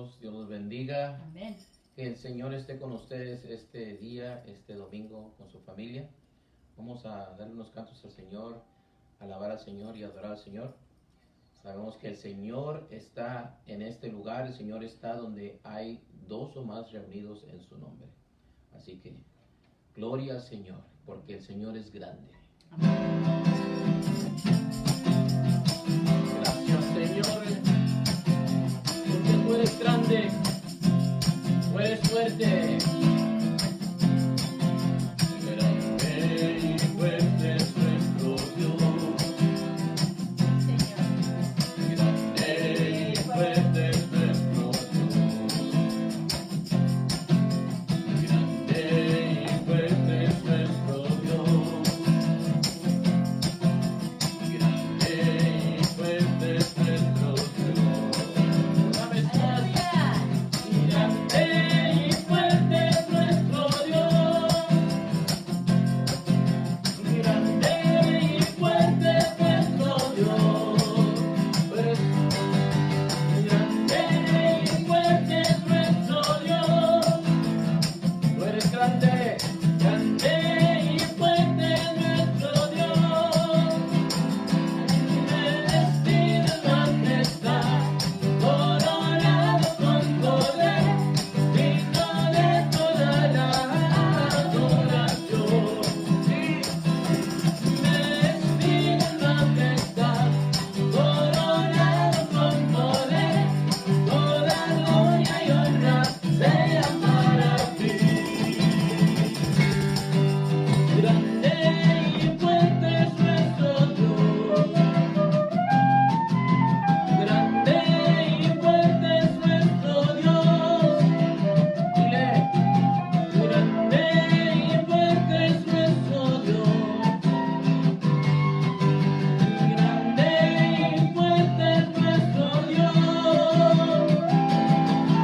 hermanos, Dios los bendiga. Amén. Que el Señor esté con ustedes este día, este domingo, con su familia. Vamos a darle unos cantos al Señor, alabar al Señor y adorar al Señor. Sabemos que el Señor está en este lugar, el Señor está donde hay dos o más reunidos en su nombre. Así que, gloria al Señor, porque el Señor es grande. Amén. Gracias, Señor, porque tú eres grande, tú eres fuerte. Grande y fuerte es nuestro Dios. Señor. Grande y fuerte es nuestro Dios. Grande y fuerte es nuestro Dios. Grande y fuerte es nuestro Dios. Una vez más. Grande y fuerte es nuestro Dios. Grande y fuerte es nuestro Dios. Pues, grande y fuerte es nuestro Dios. Tú eres grande, grande y fuerte es nuestro Dios. Vestido en majestad, coronado con poder, digno de toda la adoración. Vestido en majestad, coronado con poder, toda gloria y honra sea para ti. Grande y fuerte es nuestro Dios. Grande y fuerte es nuestro Dios. Dile, grande y fuerte es nuestro Dios. Grande y fuerte es nuestro Dios.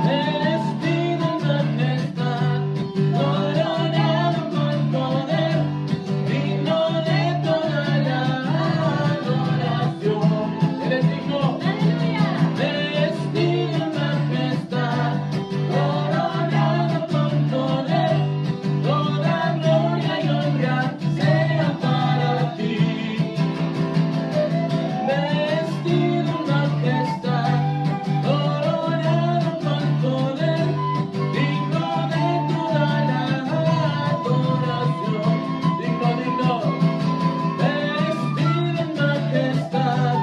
Vestido en majestad, coronado con poder, digno de toda la adoración. Eres digno. Vestido en majestad, coronado con poder, toda gloria y honra sea para ti. Vestido en majestad, coronado con poder, digno de toda la adoración. Digno. Vestido en majestad,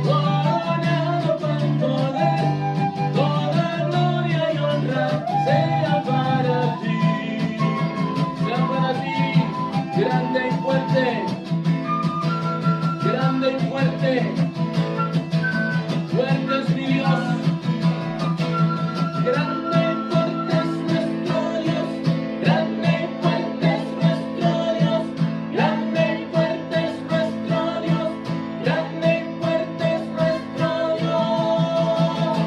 coronado con poder, toda gloria y honra sea para ti. Sea para ti, grande y fuerte, grande y fuerte. Fuerte es mi Dios. Grande y fuerte es nuestro Dios. Grande y fuerte es nuestro Dios. Grande y fuerte es nuestro Dios. Grande y fuerte es nuestro Dios.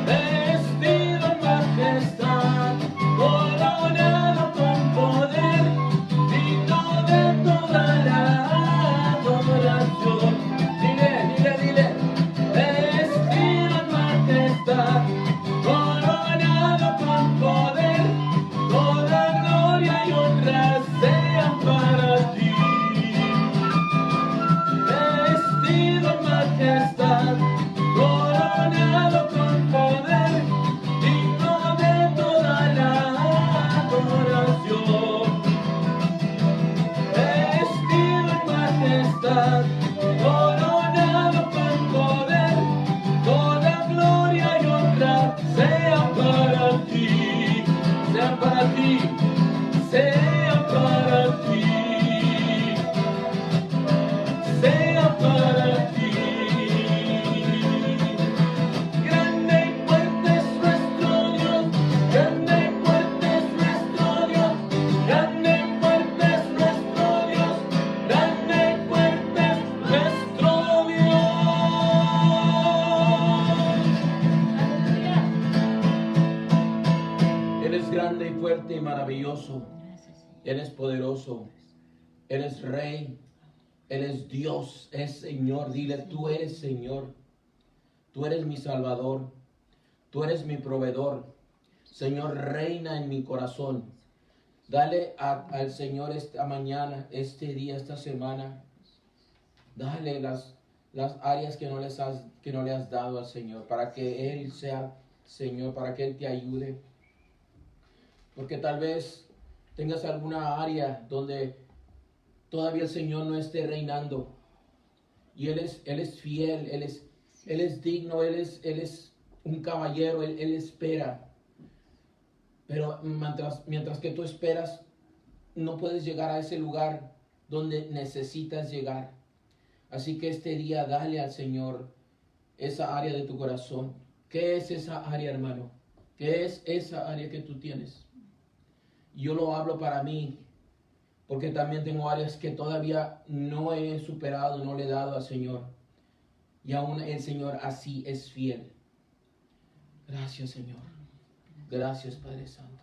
Vestido en majestad, coronado con poder, digno de toda la adoración. Dile. Vestido en majestad, coronado con poder, toda gloria y honra sean para ti. Vestido en majestad, coronado con poder, digno de toda la adoración. Vestido en majestad, coronado con poder, toda gloria y honra sea para ti, sea para ti, sea para ti, sea para ti. Grande y fuerte es nuestro Dios, grande y fuerte es nuestro Dios, grande y fuerte es nuestro Dios, grande y fuerte es nuestro Dios. Eres grande y fuerte y maravilloso, Gracias, Señor. eres poderoso, eres Rey, eres Dios, es Señor. Dile, tú eres Señor, tú eres mi Salvador, Tú eres mi proveedor. Señor, reina en mi corazón. Dale al Señor esta mañana, este día, esta semana. Dale las áreas que no le has dado al Señor, para que Él sea Señor, para que Él te ayude. Porque tal vez tengas alguna área donde todavía el Señor no esté reinando. Y Él es fiel, Él es digno, Él es un caballero, Él espera. Pero mientras que tú esperas, no puedes llegar a ese lugar donde necesitas llegar. Así que este día dale al Señor esa área de tu corazón. ¿Qué es esa área, hermano? ¿Qué es esa área que tú tienes? Yo lo hablo para mí, porque también tengo áreas que todavía no he superado, no le he dado al Señor. Y aún el Señor así es fiel. Gracias, Señor. Gracias, Padre Santo.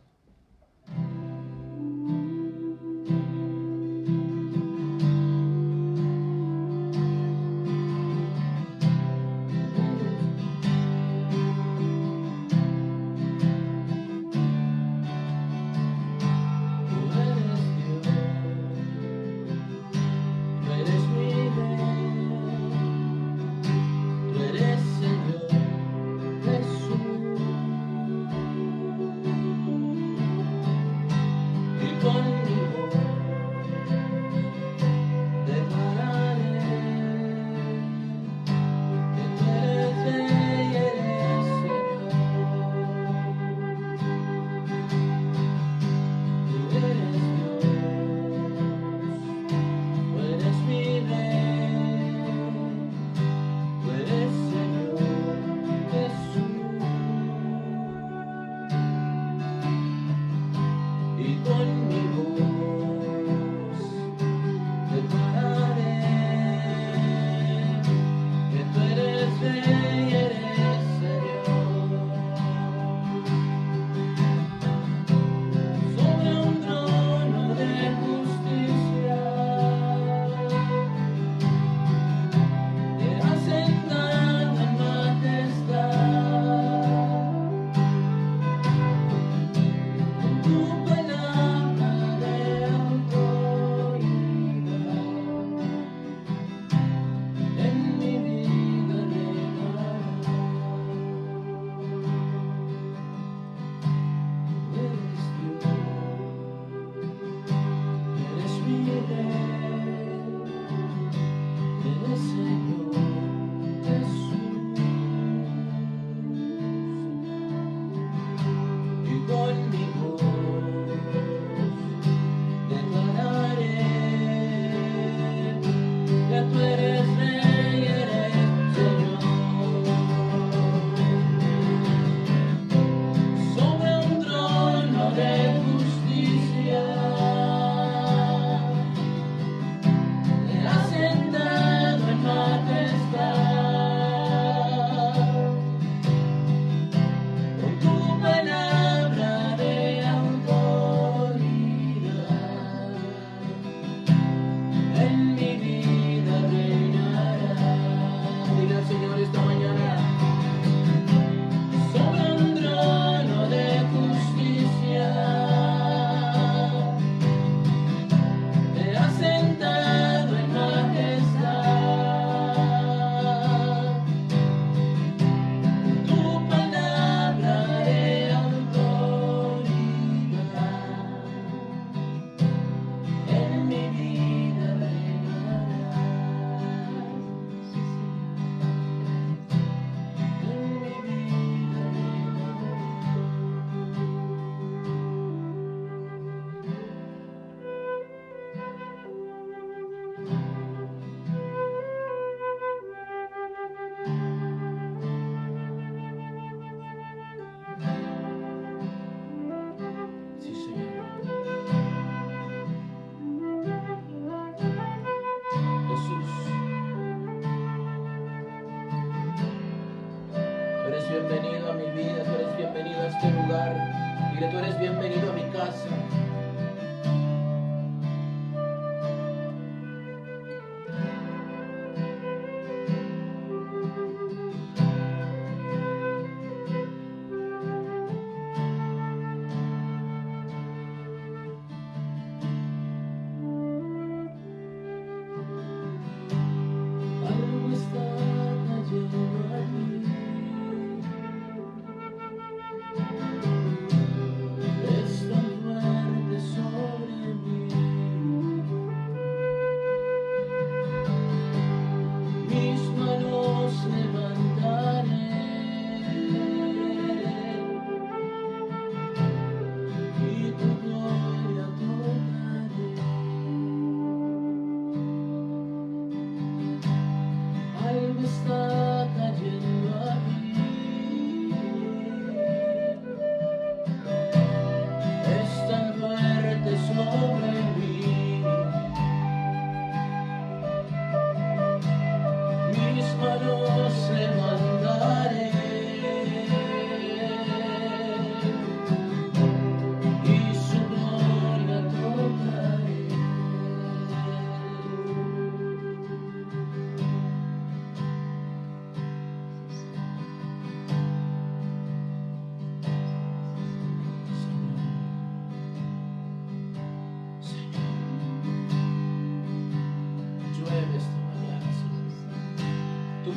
Bienvenido a mi vida, tú eres bienvenido a este lugar. Dile, tú eres bienvenido a mi casa.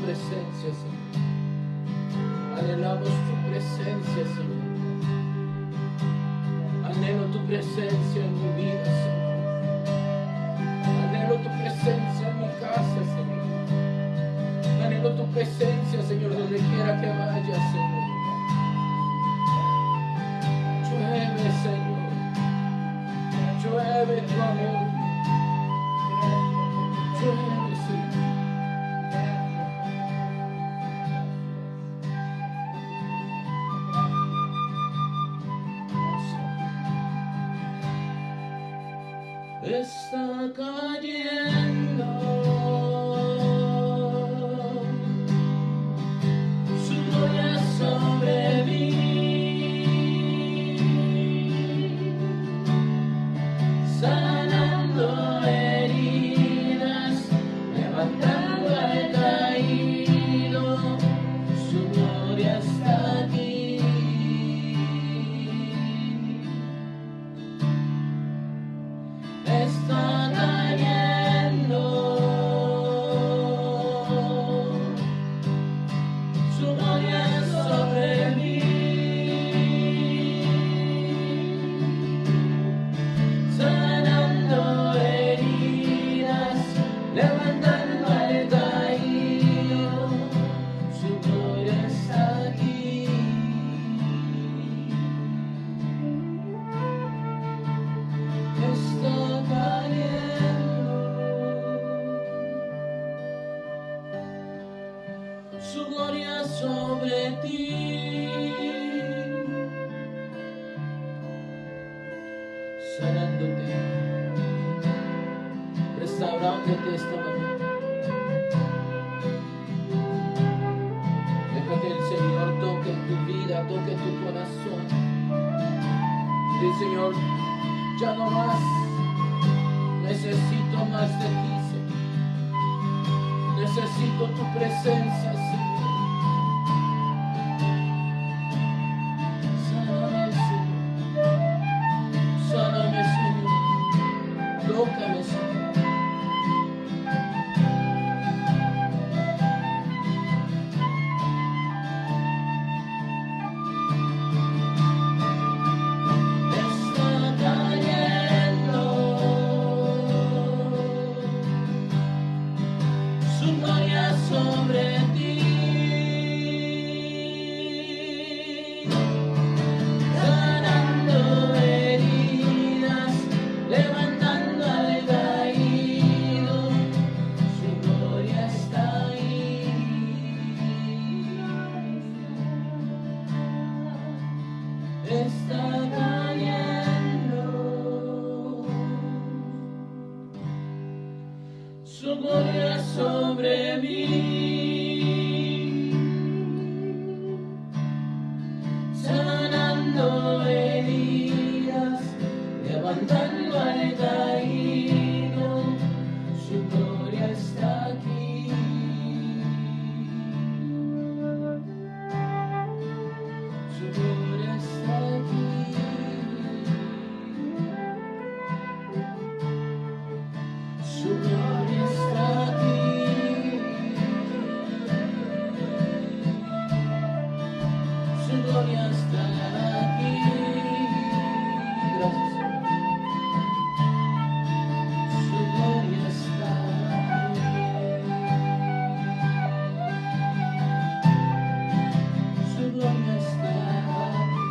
presencia, Señor. Anhelamos tu presencia, Señor. Anhelo tu presencia en mi vida, Señor. Anhelo tu presencia en mi casa, Señor. Anhelo tu presencia, Señor, donde quiera que vaya, Señor. Llueve, Señor. Llueve tu amor. Llueve, Señor. Está cayendo su gloria sobre mí, sanando heridas, levantando al caído, su gloria está aquí. Está cayendo su gloria sobre mí, sanando heridas, levantando al caído, su gloria está aquí. Está cayendo su gloria sobre ti, sanándote, restaurándote esta mañana. Deja que el Señor toque tu vida, toque tu corazón. Dile, Señor, ya no más, necesito más de ti, Señor. Necesito tu presencia, Señor. Sáname, Señor. Sáname, Señor. Tócame, Señor. Está cayendo su gloria sobre ti, sanando heridas, levantando al caído, su gloria está ahí. Está cayendo su gloria sobre mí, sanando heridas, levantando al caído, su gloria está aquí. Su gloria está aquí. Su gloria está aquí. Su gloria está aquí. Gracias, Señor. Su gloria está aquí. Su gloria está aquí.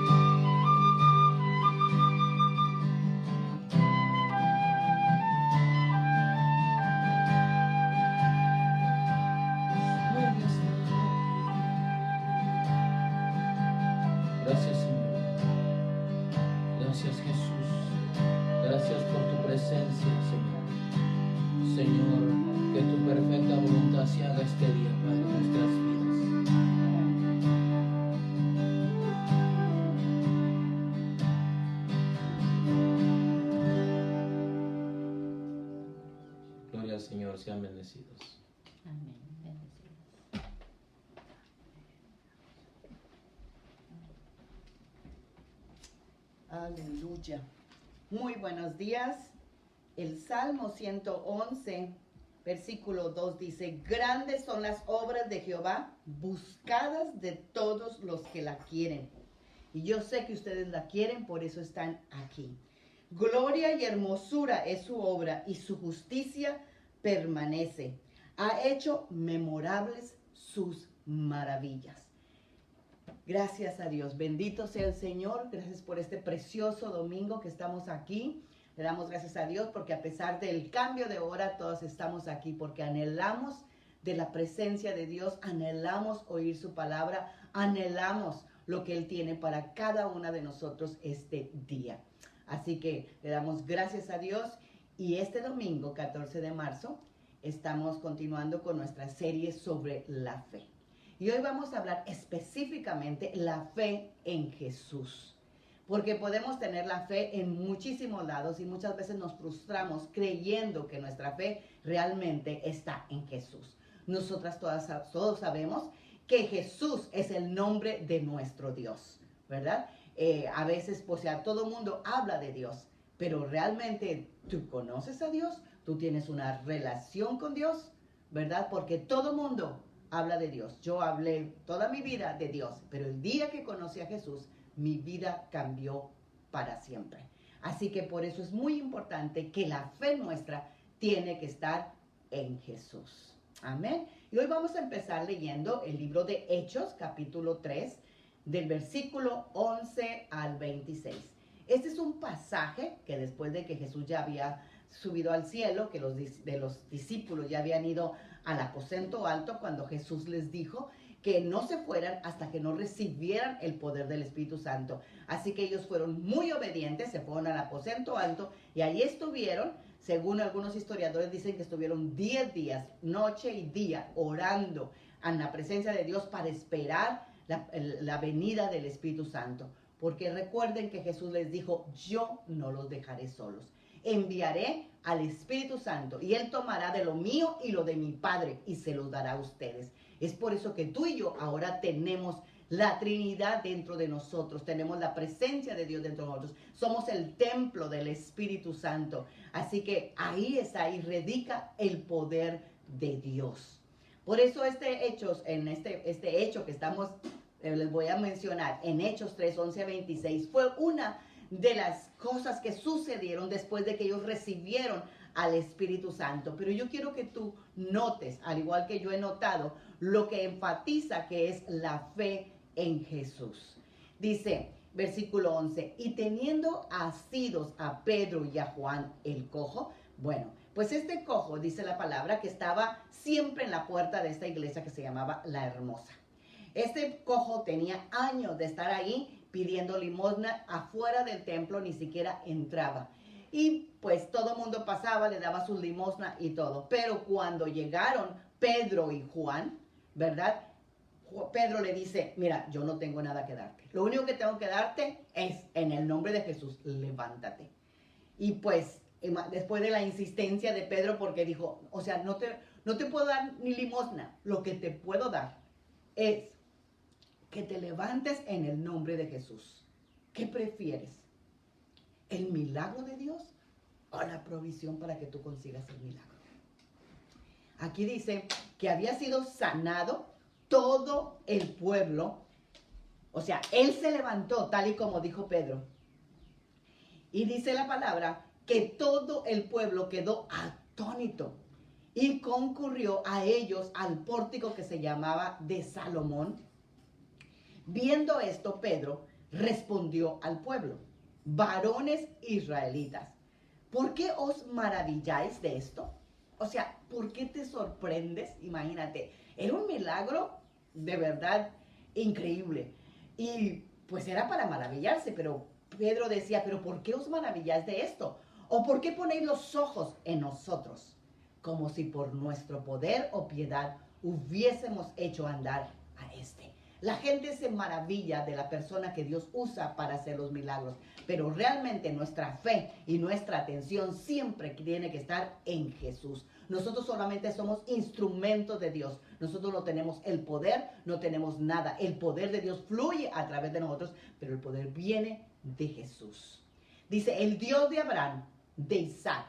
Gracias, Señor. Gracias, Jesús. Gracias por tu presencia, Señor. Señor, que tu perfecta voluntad se haga este día, Padre, en nuestras vidas. Gloria al Señor, sean bendecidos. Amén. Bendecidos. Aleluya. Muy buenos días. El Salmo 111 versículo 2 dice, grandes son las obras de Jehová, buscadas de todos los que la quieren. Y yo sé que ustedes la quieren, por eso están aquí. Gloria y hermosura es su obra y su justicia permanece. Ha hecho memorables sus maravillas. Gracias a Dios. Bendito sea el Señor. Gracias por este precioso domingo que estamos aquí. Le damos gracias a Dios porque a pesar del cambio de hora, todos estamos aquí porque anhelamos de la presencia de Dios, anhelamos oír su palabra, anhelamos lo que Él tiene para cada una de nosotros este día. Así que le damos gracias a Dios y este domingo, 14 de marzo, estamos continuando con nuestra serie sobre la fe. Y hoy vamos a hablar específicamente la fe en Jesús. Porque podemos tener la fe en muchísimos lados y muchas veces nos frustramos creyendo que nuestra fe realmente está en Jesús. Nosotras todos sabemos que Jesús es el nombre de nuestro Dios, ¿verdad? A veces, pues, todo el mundo habla de Dios, pero realmente tú conoces a Dios, tú tienes una relación con Dios, ¿verdad? Porque todo el mundo habla de Dios. Yo hablé toda mi vida de Dios, pero el día que conocí a Jesús, mi vida cambió para siempre. Así que por eso es muy importante que la fe nuestra tiene que estar en Jesús. Amén. Y hoy vamos a empezar leyendo el libro de Hechos, capítulo 3, del versículo 11 al 26. Este es un pasaje que después de que Jesús ya había subido al cielo, que los discípulos ya habían ido al aposento alto, cuando Jesús les dijo que no se fueran hasta que no recibieran el poder del Espíritu Santo. Así que ellos fueron muy obedientes, se fueron al aposento alto y allí estuvieron, según algunos historiadores dicen que estuvieron 10 días, noche y día, orando en la presencia de Dios para esperar la venida del Espíritu Santo. Porque recuerden que Jesús les dijo, yo no los dejaré solos. Enviaré al Espíritu Santo y Él tomará de lo mío y lo de mi Padre y se los dará a ustedes. Es por eso que tú y yo ahora tenemos la Trinidad dentro de nosotros, tenemos la presencia de Dios dentro de nosotros, somos el templo del Espíritu Santo. Así que ahí radica el poder de Dios. Por eso este hecho que estamos, les voy a mencionar, en Hechos 3, 11 a 26, fue una de las cosas que sucedieron después de que ellos recibieron al Espíritu Santo. Pero yo quiero que tú notes, al igual que yo he notado, lo que enfatiza que es la fe en Jesús. Dice, versículo 11, y teniendo asidos a Pedro y a Juan el cojo, bueno, pues este cojo, dice la palabra, que estaba siempre en la puerta de esta iglesia que se llamaba La Hermosa. Este cojo tenía años de estar ahí pidiendo limosna afuera del templo, ni siquiera entraba. Y pues todo el mundo pasaba, le daba su limosna y todo. Pero cuando llegaron Pedro y Juan, ¿verdad? Pedro le dice, mira, yo no tengo nada que darte. Lo único que tengo que darte es, en el nombre de Jesús, levántate. Y pues, después de la insistencia de Pedro, porque dijo, o sea, no te puedo dar ni limosna. Lo que te puedo dar es que te levantes en el nombre de Jesús. ¿Qué prefieres? ¿El milagro de Dios o la provisión para que tú consigas el milagro? Aquí dice que había sido sanado todo el pueblo. O sea, él se levantó tal y como dijo Pedro. Y dice la palabra que todo el pueblo quedó atónito y concurrió a ellos al pórtico que se llamaba de Salomón. Viendo esto, Pedro respondió al pueblo, varones israelitas, ¿por qué os maravilláis de esto? O sea, ¿por qué te sorprendes? Imagínate, era un milagro de verdad increíble. Y pues era para maravillarse, pero Pedro decía, ¿pero por qué os maravilláis de esto? ¿O por qué ponéis los ojos en nosotros? Como si por nuestro poder o piedad hubiésemos hecho andar a este. La gente se maravilla de la persona que Dios usa para hacer los milagros, pero realmente nuestra fe y nuestra atención siempre tiene que estar en Jesús. Nosotros solamente somos instrumentos de Dios. Nosotros no tenemos el poder, no tenemos nada. El poder de Dios fluye a través de nosotros, pero el poder viene de Jesús. Dice, el Dios de Abraham, de Isaac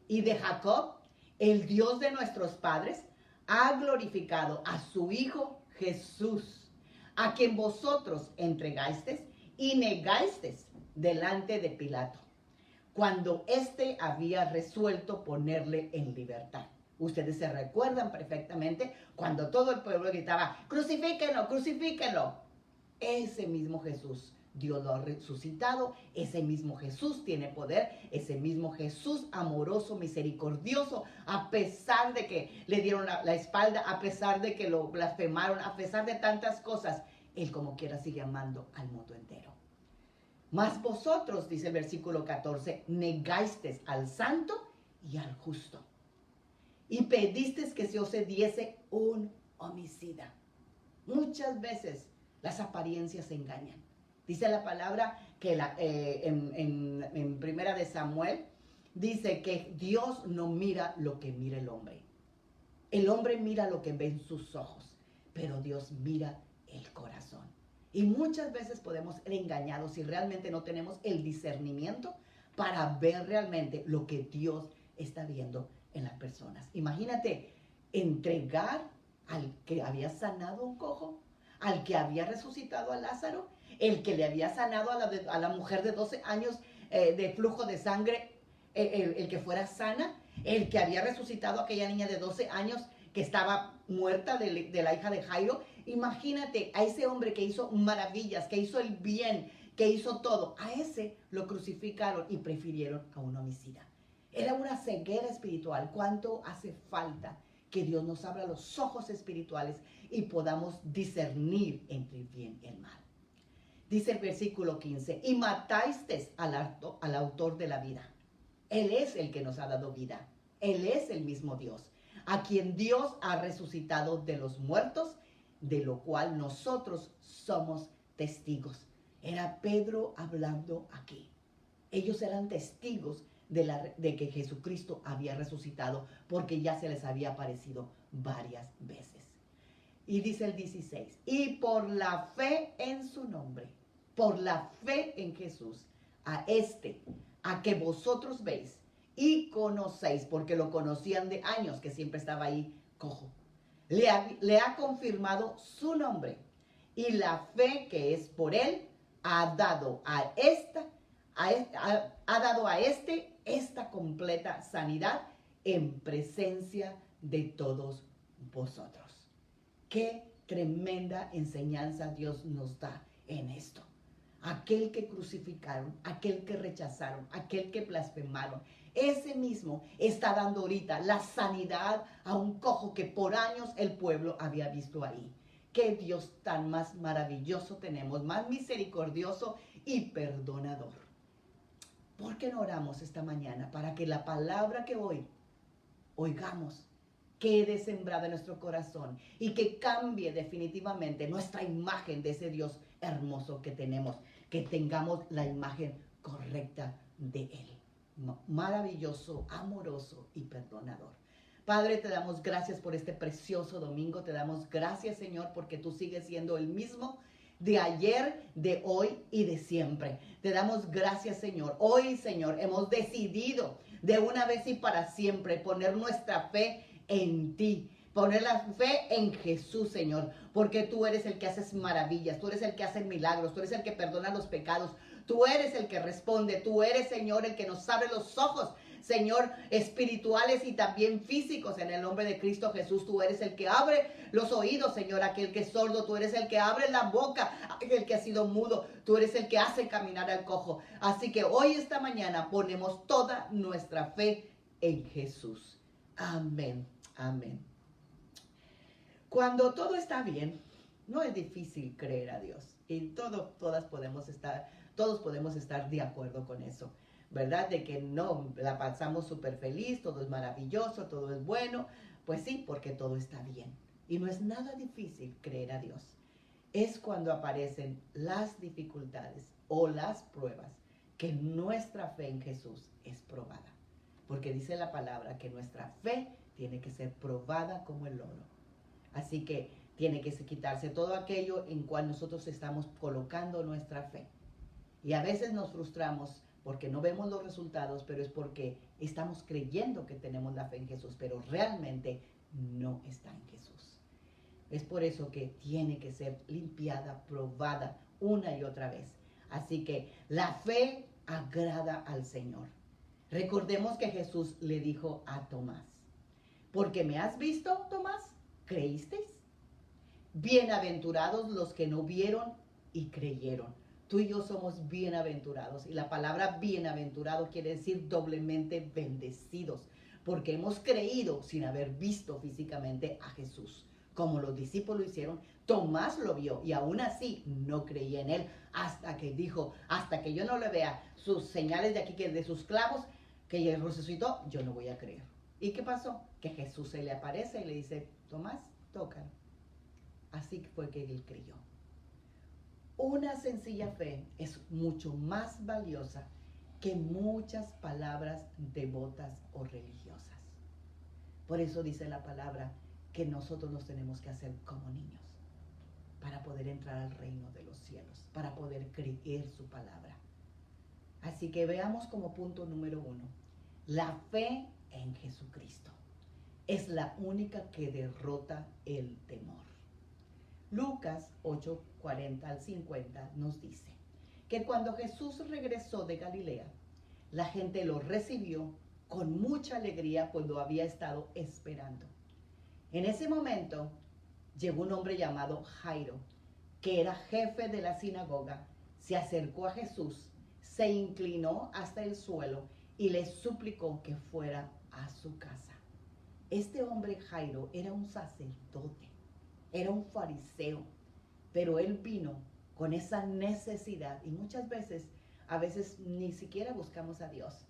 y de Jacob, el Dios de nuestros padres ha glorificado a su Hijo Jesús, a quien vosotros entregasteis y negasteis delante de Pilato, cuando éste había resuelto ponerle en libertad. Ustedes se recuerdan perfectamente cuando todo el pueblo gritaba, crucifíquenlo, crucifíquenlo. Ese mismo Jesús, Dios lo ha resucitado, ese mismo Jesús tiene poder, ese mismo Jesús amoroso, misericordioso, a pesar de que le dieron la espalda, a pesar de que lo blasfemaron, a pesar de tantas cosas, Él como quiera sigue amando al mundo entero. Mas vosotros, dice el versículo 14, negasteis al santo y al justo, y pedisteis que se os diese un homicida. Muchas veces las apariencias engañan. Dice la palabra que en Primera de Samuel dice que Dios no mira lo que mira el hombre. El hombre mira lo que ve en sus ojos, pero Dios mira el corazón. Y muchas veces podemos ser engañados si realmente no tenemos el discernimiento para ver realmente lo que Dios está viendo en las personas. Imagínate entregar al que había sanado a un cojo, al que había resucitado a Lázaro, el que le había sanado a la mujer de 12 años de flujo de sangre, el que fuera sana, el que había resucitado a aquella niña de 12 años que estaba muerta de la hija de Jairo. Imagínate a ese hombre que hizo maravillas, que hizo el bien, que hizo todo. A ese lo crucificaron y prefirieron a un homicida. Era una ceguera espiritual. ¿Cuánto hace falta que Dios nos abra los ojos espirituales y podamos discernir entre el bien y el mal? Dice el versículo 15, y matasteis al autor de la vida. Él es el que nos ha dado vida. Él es el mismo Dios, a quien Dios ha resucitado de los muertos, de lo cual nosotros somos testigos. Era Pedro hablando aquí. Ellos eran testigos de que Jesucristo había resucitado, porque ya se les había aparecido varias veces. Y dice el 16, y por la fe en su nombre, por la fe en Jesús, a que vosotros veis y conocéis, porque lo conocían de años, que siempre estaba ahí cojo, le ha confirmado su nombre, y la fe que es por él ha dado a esta completa sanidad en presencia de todos vosotros. Qué tremenda enseñanza Dios nos da en esto. Aquel que crucificaron, aquel que rechazaron, aquel que blasfemaron, ese mismo está dando ahorita la sanidad a un cojo que por años el pueblo había visto ahí. Qué Dios tan más maravilloso tenemos, más misericordioso y perdonador. ¿Por qué no oramos esta mañana para que la palabra que hoy oigamos quede sembrada en nuestro corazón y que cambie definitivamente nuestra imagen de ese Dios hermoso que tenemos, que tengamos la imagen correcta de Él, maravilloso, amoroso y perdonador? Padre, te damos gracias por este precioso domingo, te damos gracias, Señor, porque tú sigues siendo el mismo de ayer, de hoy y de siempre. Te damos gracias, Señor. Hoy, Señor, hemos decidido de una vez y para siempre poner nuestra fe en ti, poner la fe en Jesús, Señor, porque tú eres el que haces maravillas, tú eres el que hace milagros, tú eres el que perdona los pecados, tú eres el que responde, tú eres, Señor, el que nos abre los ojos, Señor, espirituales y también físicos en el nombre de Cristo Jesús. Tú eres el que abre los oídos, Señor, aquel que es sordo. Tú eres el que abre la boca, aquel que ha sido mudo. Tú eres el que hace caminar al cojo. Así que hoy, esta mañana, ponemos toda nuestra fe en Jesús. Amén, amén. Cuando todo está bien, no es difícil creer a Dios. Y todos podemos estar de acuerdo con eso, ¿verdad? De que no, la pasamos súper feliz, todo es maravilloso, todo es bueno. Pues sí, porque todo está bien. Y no es nada difícil creer a Dios. Es cuando aparecen las dificultades o las pruebas que nuestra fe en Jesús es probada. Porque dice la palabra que nuestra fe tiene que ser probada como el oro. Así que tiene que quitarse todo aquello en cual nosotros estamos colocando nuestra fe. Y a veces nos frustramos porque no vemos los resultados, pero es porque estamos creyendo que tenemos la fe en Jesús, pero realmente no está en Jesús. Es por eso que tiene que ser limpiada, probada una y otra vez. Así que la fe agrada al Señor. Recordemos que Jesús le dijo a Tomás, porque me has visto, Tomás, ¿creísteis? Bienaventurados los que no vieron y creyeron. Tú y yo somos bienaventurados, y la palabra bienaventurado quiere decir doblemente bendecidos, porque hemos creído sin haber visto físicamente a Jesús. Como los discípulos hicieron, Tomás lo vio y aún así no creía en él hasta que dijo, hasta que yo no le vea sus señales de aquí, que de sus clavos, que él resucitó, yo no voy a creer. ¿Y qué pasó? Que Jesús se le aparece y le dice, Tomás, tócalo. Así fue que él creyó. Una sencilla fe es mucho más valiosa que muchas palabras devotas o religiosas. Por eso dice la palabra que nosotros nos tenemos que hacer como niños para poder entrar al reino de los cielos, para poder creer su palabra. Así que veamos como punto número 1, la fe en Jesucristo es la única que derrota el temor. Lucas 8:40 al 50 nos dice que cuando Jesús regresó de Galilea, la gente lo recibió con mucha alegría, pues lo había estado esperando. En ese momento llegó un hombre llamado Jairo, que era jefe de la sinagoga, se acercó a Jesús, se inclinó hasta el suelo y le suplicó que fuera a su casa. Este hombre Jairo era un sacerdote, era un fariseo, pero él vino con esa necesidad, y muchas veces, a veces ni siquiera buscamos a Dios,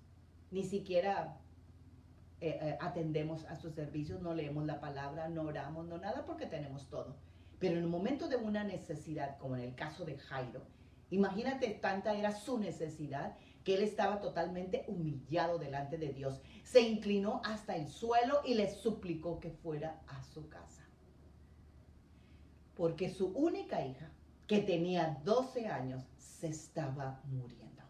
ni siquiera atendemos a sus servicios, no leemos la palabra, no oramos, no nada, porque tenemos todo. Pero en el momento de una necesidad, como en el caso de Jairo, imagínate, tanta era su necesidad que él estaba totalmente humillado delante de Dios. Se inclinó hasta el suelo y le suplicó que fuera a su casa. Porque su única hija, que tenía 12 años, se estaba muriendo.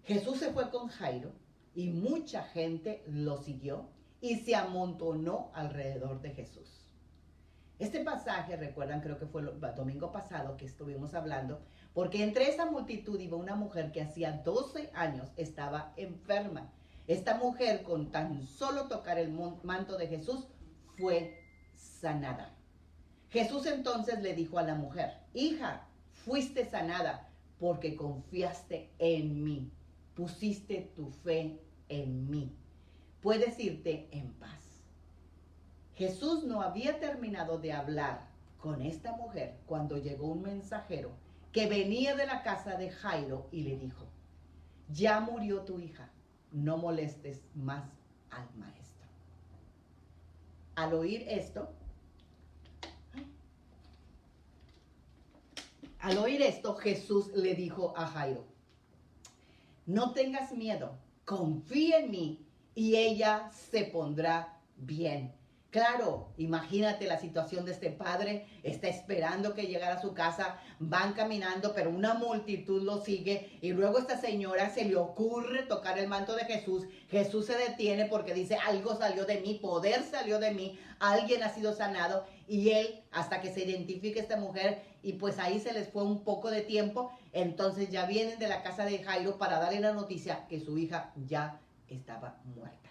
Jesús se fue con Jairo y mucha gente lo siguió y se amontonó alrededor de Jesús. Este pasaje, recuerdan, creo que fue el domingo pasado que estuvimos hablando, porque entre esa multitud iba una mujer que hacía 12 años estaba enferma. Esta mujer, con tan solo tocar el manto de Jesús, fue sanada. Jesús entonces le dijo a la mujer, hija, fuiste sanada porque confiaste en mí, pusiste tu fe en mí. Puedes irte en paz. Jesús no había terminado de hablar con esta mujer cuando llegó un mensajero que venía de la casa de Jairo y le dijo, ya murió tu hija, no molestes más al maestro. Al oír esto, Jesús le dijo a Jairo, no tengas miedo, confía en mí y ella se pondrá bien. Claro, imagínate la situación de este padre, está esperando que llegara a su casa, van caminando, pero una multitud lo sigue y luego esta señora se le ocurre tocar el manto de Jesús. Jesús se detiene porque dice, algo salió de mí, poder salió de mí, alguien ha sido sanado, y él, hasta que se identifique esta mujer, y pues ahí se les fue un poco de tiempo, entonces ya vienen de la casa de Jairo para darle la noticia que su hija ya estaba muerta.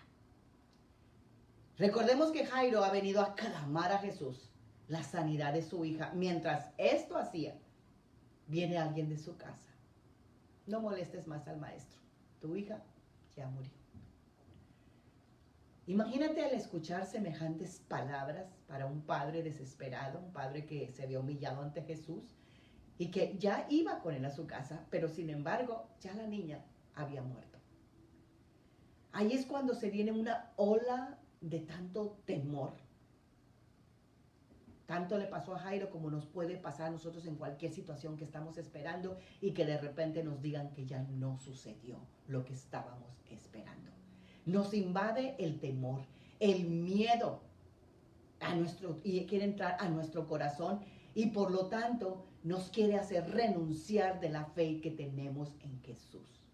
Recordemos que Jairo ha venido a clamar a Jesús la sanidad de su hija. Mientras esto hacía, viene alguien de su casa. No molestes más al maestro. Tu hija ya murió. Imagínate al escuchar semejantes palabras para un padre desesperado, un padre que se había humillado ante Jesús y que ya iba con él a su casa, pero sin embargo ya la niña había muerto. Ahí es cuando se viene una ola de tanto temor. Tanto le pasó a Jairo como nos puede pasar a nosotros en cualquier situación que estamos esperando y que de repente nos digan que ya no sucedió lo que estábamos esperando. Nos invade el temor, el miedo y quiere entrar a nuestro corazón, y por lo tanto nos quiere hacer renunciar de la fe que tenemos en Jesús.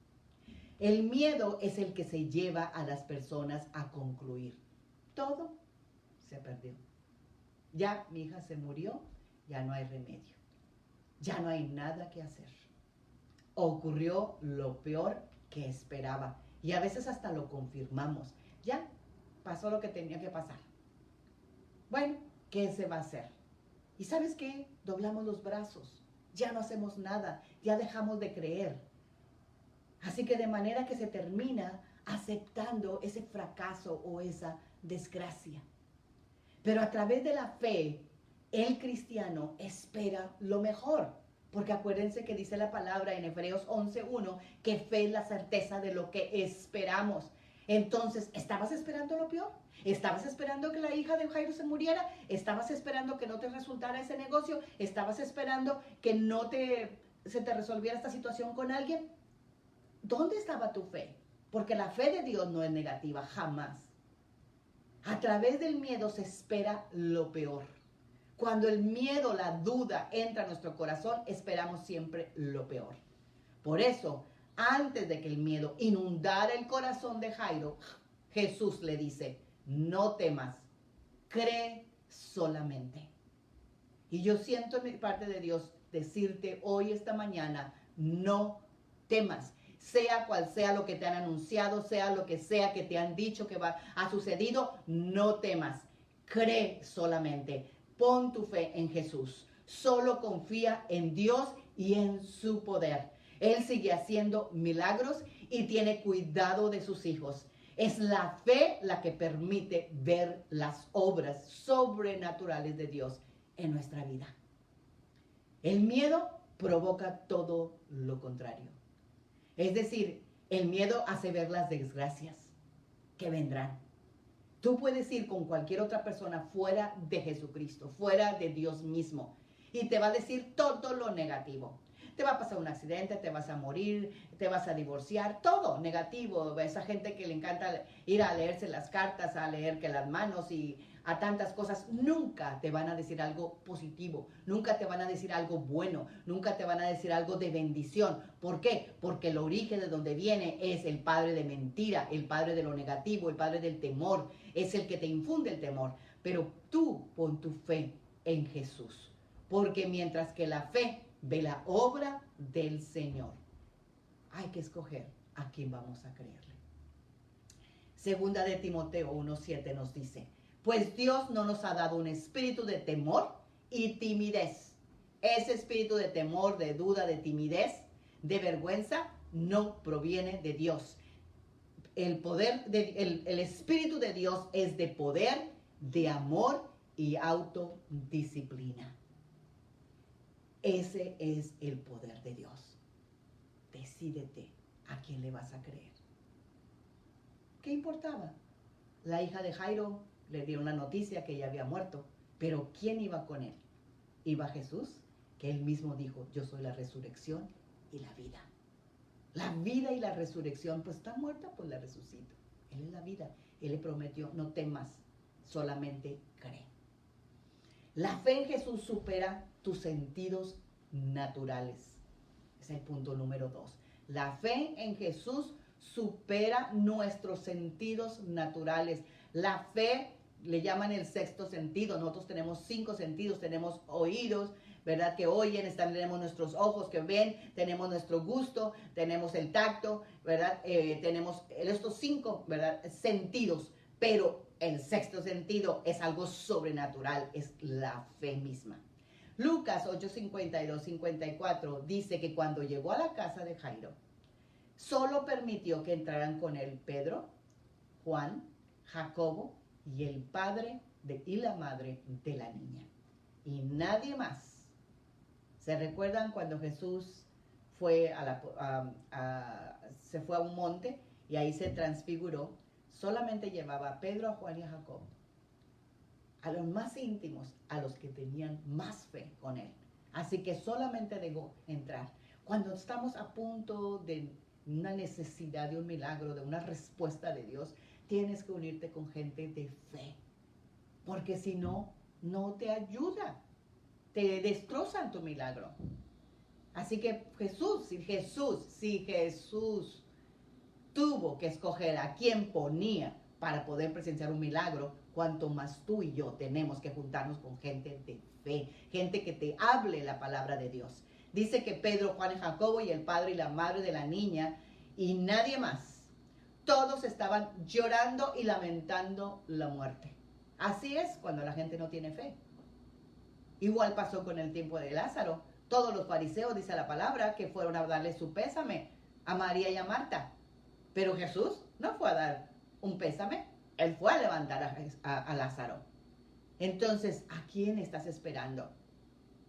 El miedo es el que se lleva a las personas a concluir: todo se perdió. Ya mi hija se murió, ya no hay remedio. Ya no hay nada que hacer. Ocurrió lo peor que esperaba. Y a veces hasta lo confirmamos. Ya pasó lo que tenía que pasar. Bueno, ¿qué se va a hacer? ¿Y sabes qué? Doblamos los brazos. Ya no hacemos nada. Ya dejamos de creer. Así que de manera que se termina aceptando ese fracaso o esa desgracia. Pero a través de la fe, el cristiano espera lo mejor. Porque acuérdense que dice la palabra en Hebreos 11:1 que fe es la certeza de lo que esperamos. Entonces, ¿estabas esperando lo peor? ¿Estabas esperando que la hija de Jairo se muriera? ¿Estabas esperando que no te resultara ese negocio? ¿Estabas esperando que se te resolviera esta situación con alguien? ¿Dónde estaba tu fe? Porque la fe de Dios no es negativa, jamás. A través del miedo se espera lo peor. Cuando el miedo, la duda entra a nuestro corazón, esperamos siempre lo peor. Por eso, antes de que el miedo inundara el corazón de Jairo, Jesús le dice: no temas, cree solamente. Y yo siento en parte de Dios decirte hoy, esta mañana, no temas. Sea cual sea lo que te han anunciado, sea lo que sea que te han dicho que ha sucedido, no temas, cree solamente. Pon tu fe en Jesús. Solo confía en Dios y en su poder. Él sigue haciendo milagros y tiene cuidado de sus hijos. Es la fe la que permite ver las obras sobrenaturales de Dios en nuestra vida. El miedo provoca todo lo contrario. Es decir, el miedo hace ver las desgracias que vendrán. Tú puedes ir con cualquier otra persona fuera de Jesucristo, fuera de Dios mismo, y te va a decir todo lo negativo. Te va a pasar un accidente, te vas a morir, te vas a divorciar, todo negativo. Esa gente que le encanta ir a leerse las cartas, a leer que las manos y a tantas cosas, nunca te van a decir algo positivo, nunca te van a decir algo bueno, nunca te van a decir algo de bendición. ¿Por qué? Porque el origen de donde viene es el padre de mentira, el padre de lo negativo, el padre del temor, es el que te infunde el temor. Pero tú pon tu fe en Jesús, porque mientras que la fe ve la obra del Señor, hay que escoger a quién vamos a creerle. Segunda de Timoteo 1:7 nos dice: pues Dios no nos ha dado un espíritu de temor y timidez. Ese espíritu de temor, de duda, de timidez, de vergüenza, no proviene de Dios. El espíritu de Dios es de poder, de amor y autodisciplina. Ese es el poder de Dios. Decídete a quién le vas a creer. ¿Qué importaba? La hija de Jairo le dieron la noticia que ella había muerto, pero ¿quién iba con él? Iba Jesús, que él mismo dijo: yo soy la resurrección y la vida. La vida y la resurrección, pues está muerta, pues la resucito. Él es la vida. Él le prometió: no temas, solamente cree. La fe en Jesús supera tus sentidos naturales. Ese es el punto número 2. La fe en Jesús supera nuestros sentidos naturales. La fe le llaman el sexto sentido. Nosotros tenemos 5 sentidos. Tenemos oídos, ¿verdad?, que oyen. Tenemos nuestros ojos que ven. Tenemos nuestro gusto. Tenemos el tacto, ¿verdad? Tenemos estos 5, ¿verdad?, sentidos. Pero el sexto sentido es algo sobrenatural. Es la fe misma. Lucas 8:52-54 dice que cuando llegó a la casa de Jairo, solo permitió que entraran con él Pedro, Juan, Jacobo y el padre y la madre de la niña. Y nadie más. ¿Se recuerdan cuando Jesús fue se fue a un monte y ahí se transfiguró? Solamente llevaba a Pedro, a Juan y a Jacobo. A los más íntimos, a los que tenían más fe con él. Así que solamente dejó entrar. Cuando estamos a punto de una necesidad, de un milagro, de una respuesta de Dios, tienes que unirte con gente de fe. Porque si no, no te ayuda. te destrozan tu milagro. Así que si Jesús tuvo que escoger a quién ponía para poder presenciar un milagro, cuanto más tú y yo tenemos que juntarnos con gente de fe, gente que te hable la palabra de Dios. Dice que Pedro, Juan y Jacobo y el padre y la madre de la niña y nadie más, todos estaban llorando y lamentando la muerte. Así es cuando la gente no tiene fe. Igual pasó con el tiempo de Lázaro. Todos los fariseos, dice la palabra, que fueron a darle su pésame a María y a Marta. Pero Jesús no fue a dar un pésame, él fue a levantar a Lázaro. Entonces, ¿a quién estás esperando?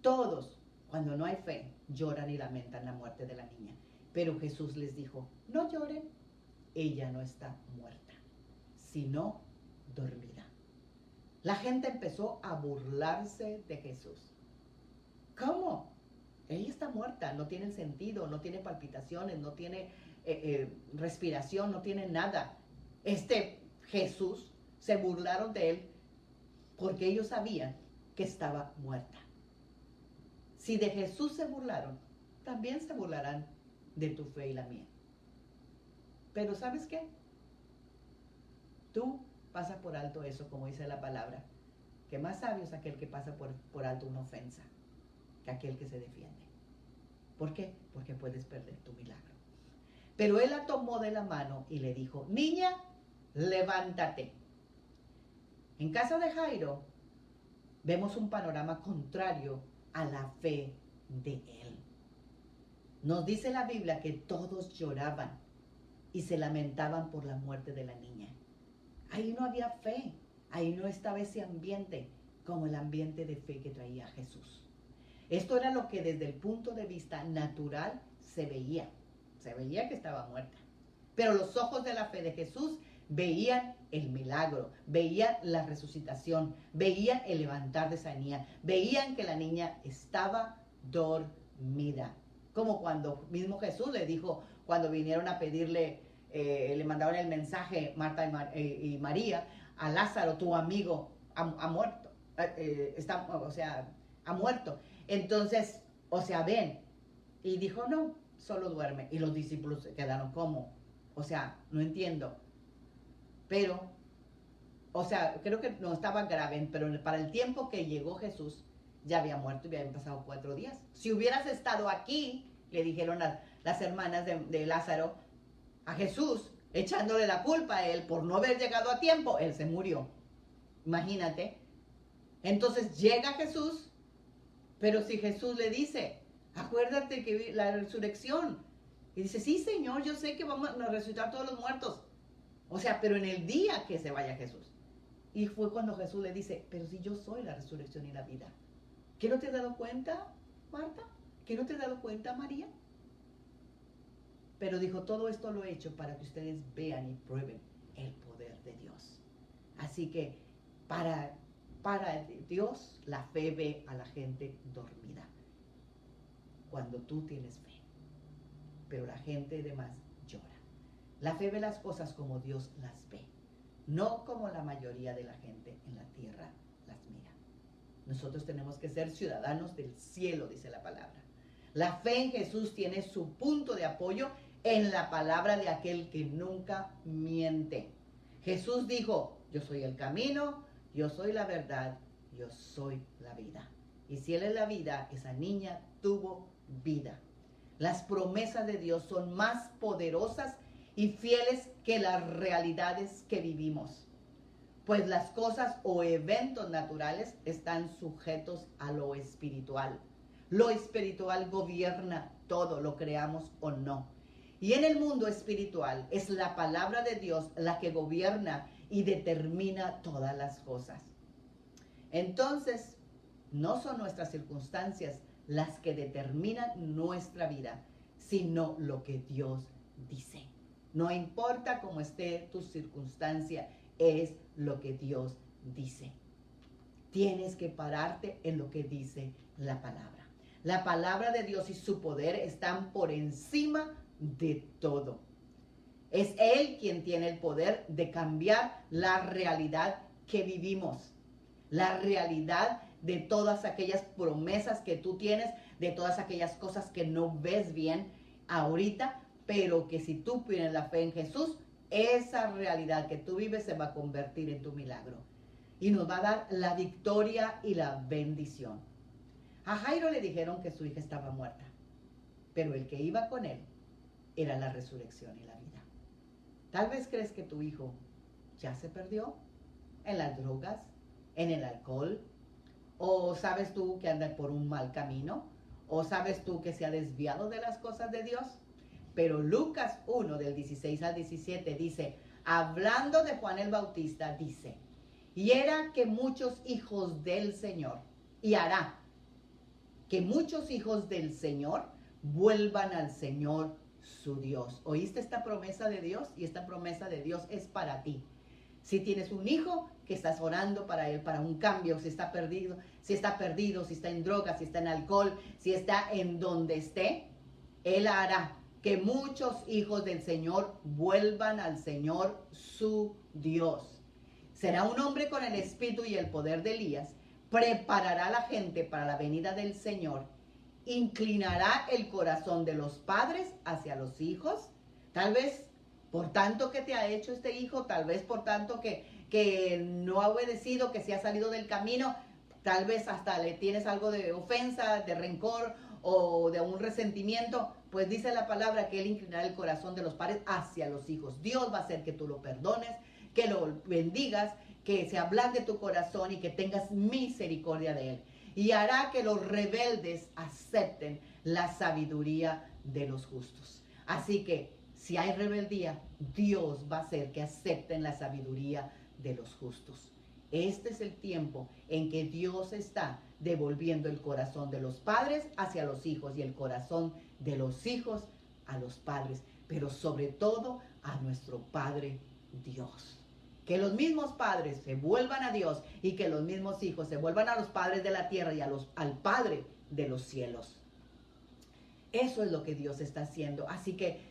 Todos, cuando no hay fe, lloran y lamentan la muerte de la niña. Pero Jesús les dijo, no lloren, ella no está muerta, sino dormida. La gente empezó a burlarse de Jesús. ¿Cómo? Ella está muerta, no tiene sentido, no tiene palpitaciones, no tiene respiración, no tiene nada. Jesús, se burlaron de él porque ellos sabían que estaba muerta. Si de Jesús se burlaron, también se burlarán de tu fe y la mía. Pero ¿sabes qué? Tú pasas por alto eso, como dice la palabra, que más sabio es aquel que pasa por alto una ofensa que aquel que se defiende. ¿Por qué? Porque puedes perder tu milagro. Pero él la tomó de la mano y le dijo, niña, levántate. En casa de Jairo vemos un panorama contrario a la fe de él. Nos dice la Biblia que todos lloraban y se lamentaban por la muerte de la niña. Ahí no había fe, ahí no estaba ese ambiente como el ambiente de fe que traía Jesús. Esto era lo que desde el punto de vista natural se veía que estaba muerta. Pero los ojos de la fe de Jesús veían el milagro, veían la resucitación, veían el levantar de esa niña, veían que la niña estaba dormida. Como cuando mismo Jesús le dijo, cuando vinieron a pedirle, le mandaron el mensaje Marta y María, a Lázaro, tu amigo, ha muerto, ha muerto. Entonces, ven. Y dijo, no, solo duerme. Y los discípulos se quedaron como, no entiendo. Pero, creo que no estaba grave, pero para el tiempo que llegó Jesús, ya había muerto y habían pasado 4 días. Si hubieras estado aquí, le dijeron las hermanas de Lázaro a Jesús, echándole la culpa a él por no haber llegado a tiempo, él se murió. Imagínate. Entonces llega Jesús, pero si Jesús le dice, acuérdate que la resurrección. Y dice, sí, Señor, yo sé que vamos a resucitar todos los muertos. Pero en el día que se vaya Jesús. Y fue cuando Jesús le dice, pero si yo soy la resurrección y la vida. ¿Qué no te has dado cuenta, Marta? ¿Qué no te has dado cuenta, María? Pero dijo, todo esto lo he hecho para que ustedes vean y prueben el poder de Dios. Así que para Dios, la fe ve a la gente dormida. Cuando tú tienes fe. Pero la gente demás llora. La fe ve las cosas como Dios las ve, no como la mayoría de la gente en la tierra las mira. Nosotros tenemos que ser ciudadanos del cielo, dice la palabra. La fe en Jesús tiene su punto de apoyo en la palabra de aquel que nunca miente. Jesús dijo, yo soy el camino, yo soy la verdad, yo soy la vida. Y si Él es la vida, esa niña tuvo vida. Las promesas de Dios son más poderosas y fieles que las realidades que vivimos. Pues las cosas o eventos naturales están sujetos a lo espiritual. Lo espiritual gobierna todo, lo creamos o no. Y en el mundo espiritual es la palabra de Dios la que gobierna y determina todas las cosas. Entonces, no son nuestras circunstancias las que determinan nuestra vida, sino lo que Dios dice. No importa cómo esté tu circunstancia, es lo que Dios dice. Tienes que pararte en lo que dice la palabra. La palabra de Dios y su poder están por encima de todo. Es Él quien tiene el poder de cambiar la realidad que vivimos. La realidad de todas aquellas promesas que tú tienes, de todas aquellas cosas que no ves bien ahorita, pero que si tú tienes la fe en Jesús, esa realidad que tú vives se va a convertir en tu milagro. Y nos va a dar la victoria y la bendición. A Jairo le dijeron que su hija estaba muerta, pero el que iba con él era la resurrección y la vida. Tal vez crees que tu hijo ya se perdió en las drogas, en el alcohol, o sabes tú que anda por un mal camino, o sabes tú que se ha desviado de las cosas de Dios. Pero Lucas 1 del 16 al 17 dice, hablando de Juan el Bautista, dice, y era que muchos hijos del Señor, y hará que muchos hijos del Señor vuelvan al Señor su Dios. ¿Oíste esta promesa de Dios? Y esta promesa de Dios es para ti. Si tienes un hijo que estás orando para él, para un cambio, si está perdido, si está en drogas, si está en alcohol, si está en donde esté, él hará que muchos hijos del Señor vuelvan al Señor su Dios. Será un hombre con el espíritu y el poder de Elías, preparará a la gente para la venida del Señor, inclinará el corazón de los padres hacia los hijos, tal vez por tanto que te ha hecho este hijo, tal vez por tanto que no ha obedecido, que se ha salido del camino, tal vez hasta le tienes algo de ofensa, de rencor o de un resentimiento, pues dice la palabra que él inclinará el corazón de los padres hacia los hijos. Dios va a hacer que tú lo perdones, que lo bendigas, que se ablande tu corazón y que tengas misericordia de él. Y hará que los rebeldes acepten la sabiduría de los justos. Así que si hay rebeldía, Dios va a hacer que acepten la sabiduría de los justos. Este es el tiempo en que Dios está devolviendo el corazón de los padres hacia los hijos y el corazón de los hijos a los padres, pero sobre todo a nuestro Padre Dios. Que los mismos padres se vuelvan a Dios y que los mismos hijos se vuelvan a los padres de la tierra y al Padre de los cielos. Eso es lo que Dios está haciendo. Así que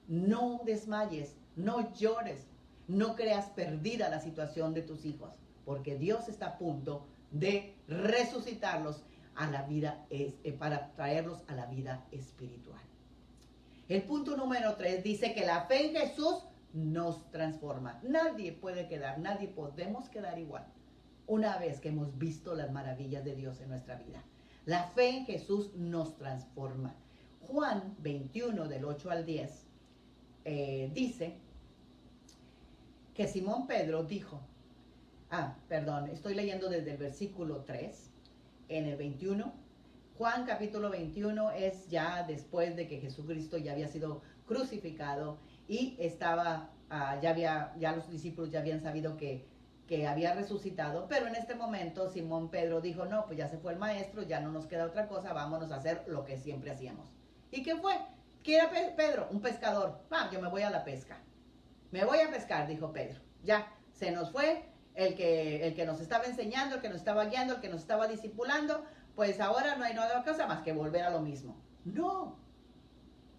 no desmayes, no llores, no creas perdida la situación de tus hijos, porque Dios está a punto de resucitarlos a la vida, para traerlos a la vida espiritual. El punto número 3 dice que la fe en Jesús nos transforma. Nadie puede quedar, nadie podemos quedar igual una vez que hemos visto las maravillas de Dios en nuestra vida. La fe en Jesús nos transforma. Juan 21 del 8 al 10 dice que Simón Pedro dijo, estoy leyendo desde el versículo 3, en el 21, Juan capítulo 21 es ya después de que Jesucristo ya había sido crucificado y estaba, ya los discípulos ya habían sabido que había resucitado, pero en este momento Simón Pedro dijo, no, pues ya se fue el maestro, ya no nos queda otra cosa, vámonos a hacer lo que siempre hacíamos. ¿Y qué fue? ¿Qué era Pedro? Un pescador. Yo me voy a la pesca. Me voy a pescar, dijo Pedro. Ya, se nos fue el que nos estaba enseñando, el que nos estaba guiando, el que nos estaba discipulando, pues ahora no hay otra cosa más que volver a lo mismo. No.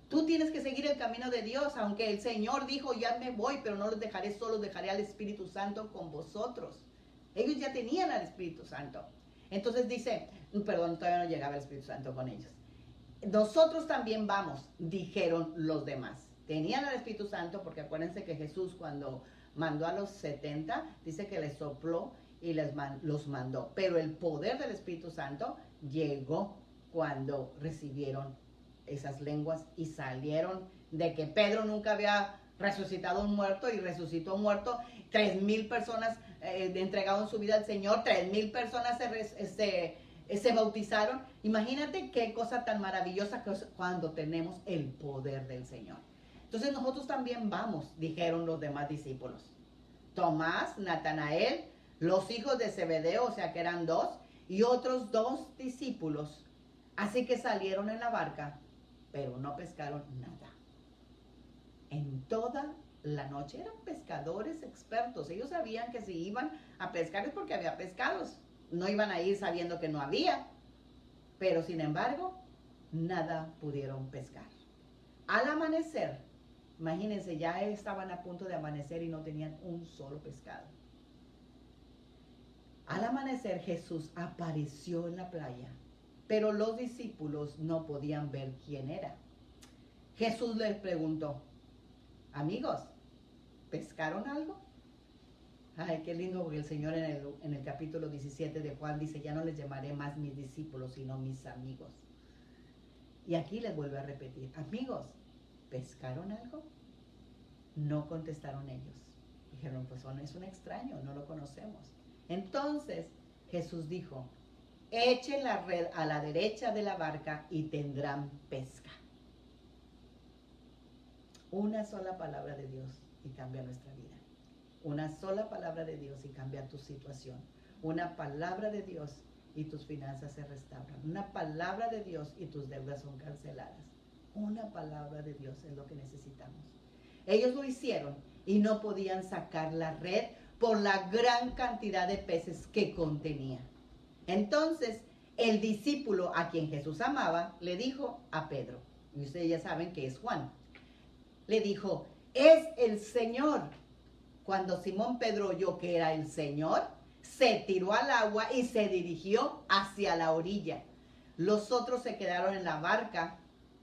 Tú tienes que seguir el camino de Dios, aunque el Señor dijo, ya me voy, pero no los dejaré solos, dejaré al Espíritu Santo con vosotros. Ellos ya tenían al Espíritu Santo. Entonces dice, todavía no llegaba el Espíritu Santo con ellos. Nosotros también vamos, dijeron los demás. Tenían al Espíritu Santo, porque acuérdense que Jesús cuando mandó a los 70, dice que les sopló y los mandó. Pero el poder del Espíritu Santo llegó cuando recibieron esas lenguas y salieron de que Pedro nunca había resucitado un muerto y resucitó un muerto. 3,000 personas entregaron su vida al Señor, 3,000 personas se bautizaron. Imagínate qué cosa tan maravillosa que es cuando tenemos el poder del Señor. Entonces nosotros también vamos, dijeron los demás discípulos. Tomás, Natanael, los hijos de Zebedeo, o sea que eran 2, y otros 2 discípulos. Así que salieron en la barca, pero no pescaron nada. En toda la noche eran pescadores expertos. Ellos sabían que si iban a pescar es porque había pescados. No iban a ir sabiendo que no había. Pero sin embargo, nada pudieron pescar. Al amanecer, imagínense, ya estaban a punto de amanecer y no tenían un solo pescado. Al amanecer Jesús apareció en la playa, pero los discípulos no podían ver quién era. Jesús les preguntó, amigos, ¿pescaron algo? Ay, qué lindo, porque el Señor en el capítulo 17 de Juan dice, ya no les llamaré más mis discípulos, sino mis amigos. Y aquí les vuelve a repetir, amigos, ¿pescaron algo? No contestaron ellos. Dijeron, pues es un extraño, no lo conocemos. Entonces Jesús dijo, echen la red a la derecha de la barca y tendrán pesca. Una sola palabra de Dios y cambia nuestra vida. Una sola palabra de Dios y cambia tu situación. Una palabra de Dios y tus finanzas se restauran. Una palabra de Dios y tus deudas son canceladas. Una palabra de Dios es lo que necesitamos. Ellos lo hicieron y no podían sacar la red por la gran cantidad de peces que contenía. Entonces, el discípulo a quien Jesús amaba le dijo a Pedro, y ustedes ya saben que es Juan, le dijo, es el Señor. Cuando Simón Pedro oyó que era el Señor, se tiró al agua y se dirigió hacia la orilla. Los otros se quedaron en la barca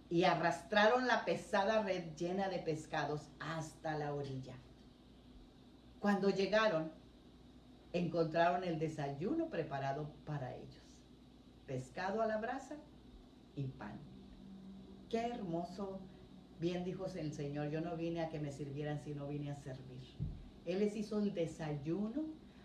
y arrastraron la pesada red llena de pescados hasta la orilla. Cuando llegaron, encontraron el desayuno preparado para ellos. Pescado a la brasa y pan. Qué hermoso. Bien dijo el Señor, yo no vine a que me sirvieran, sino vine a servir. Él les hizo el desayuno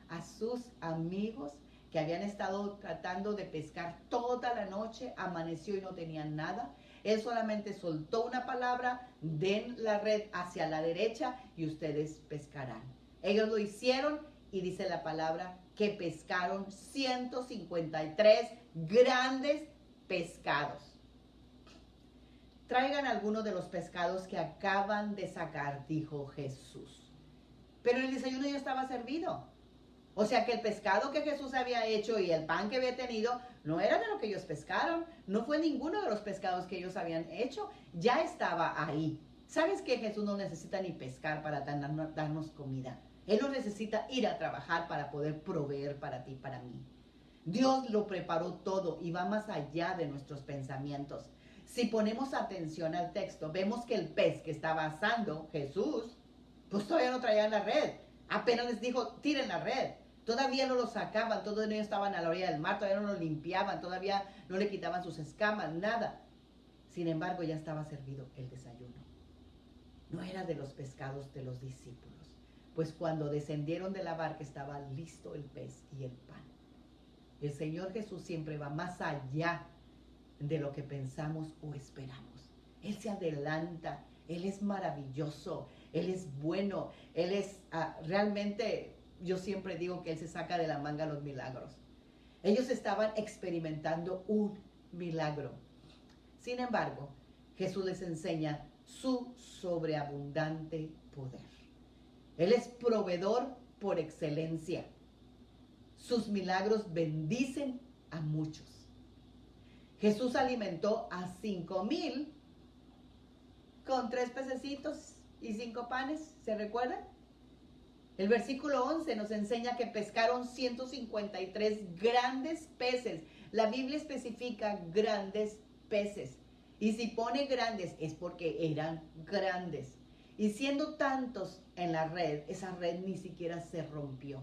a sus amigos que habían estado tratando de pescar toda la noche, amaneció y no tenían nada. Él solamente soltó una palabra, den la red hacia la derecha y ustedes pescarán. Ellos lo hicieron y dice la palabra que pescaron 153 grandes pescados. Traigan algunos de los pescados que acaban de sacar, dijo Jesús. Pero el desayuno ya estaba servido. O sea que el pescado que Jesús había hecho y el pan que había tenido no era de lo que ellos pescaron. No fue ninguno de los pescados que ellos habían hecho. Ya estaba ahí. ¿Sabes que Jesús no necesita ni pescar para darnos comida? Él no necesita ir a trabajar para poder proveer para ti y para mí. Dios lo preparó todo y va más allá de nuestros pensamientos. Si ponemos atención al texto, vemos que el pez que estaba asando Jesús, pues todavía no traían la red. Apenas les dijo, tiren la red. Todavía no lo sacaban, todavía no estaban a la orilla del mar, todavía no lo limpiaban, todavía no le quitaban sus escamas, nada. Sin embargo, ya estaba servido el desayuno. No era de los pescados de los discípulos, pues cuando descendieron de la barca estaba listo el pez y el pan. El Señor Jesús siempre va más allá de lo que pensamos o esperamos. Él se adelanta, Él es maravilloso, Él es bueno, Él es realmente, yo siempre digo que Él se saca de la manga los milagros. Ellos estaban experimentando un milagro. Sin embargo, Jesús les enseña su sobreabundante poder. Él es proveedor por excelencia. Sus milagros bendicen a muchos. Jesús alimentó a 5,000 con 3 pececitos y 5 panes, ¿se recuerdan? El versículo 11 nos enseña que pescaron 153 grandes peces. La Biblia especifica grandes peces. Y si pone grandes es porque eran grandes. Y siendo tantos en la red, esa red ni siquiera se rompió.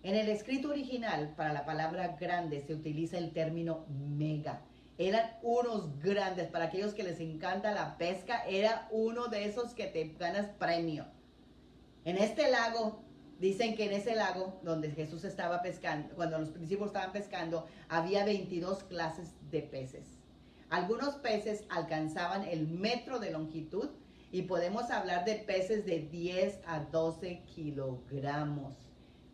En el escrito original, para la palabra grande, se utiliza el término mega. Eran unos grandes. Para aquellos que les encanta la pesca, era uno de esos que te ganas premio. En este lago, dicen que en ese lago donde Jesús estaba pescando, cuando los discípulos estaban pescando, había 22 clases de peces. Algunos peces alcanzaban el 1 metro de longitud y podemos hablar de peces de 10 a 12 kilogramos.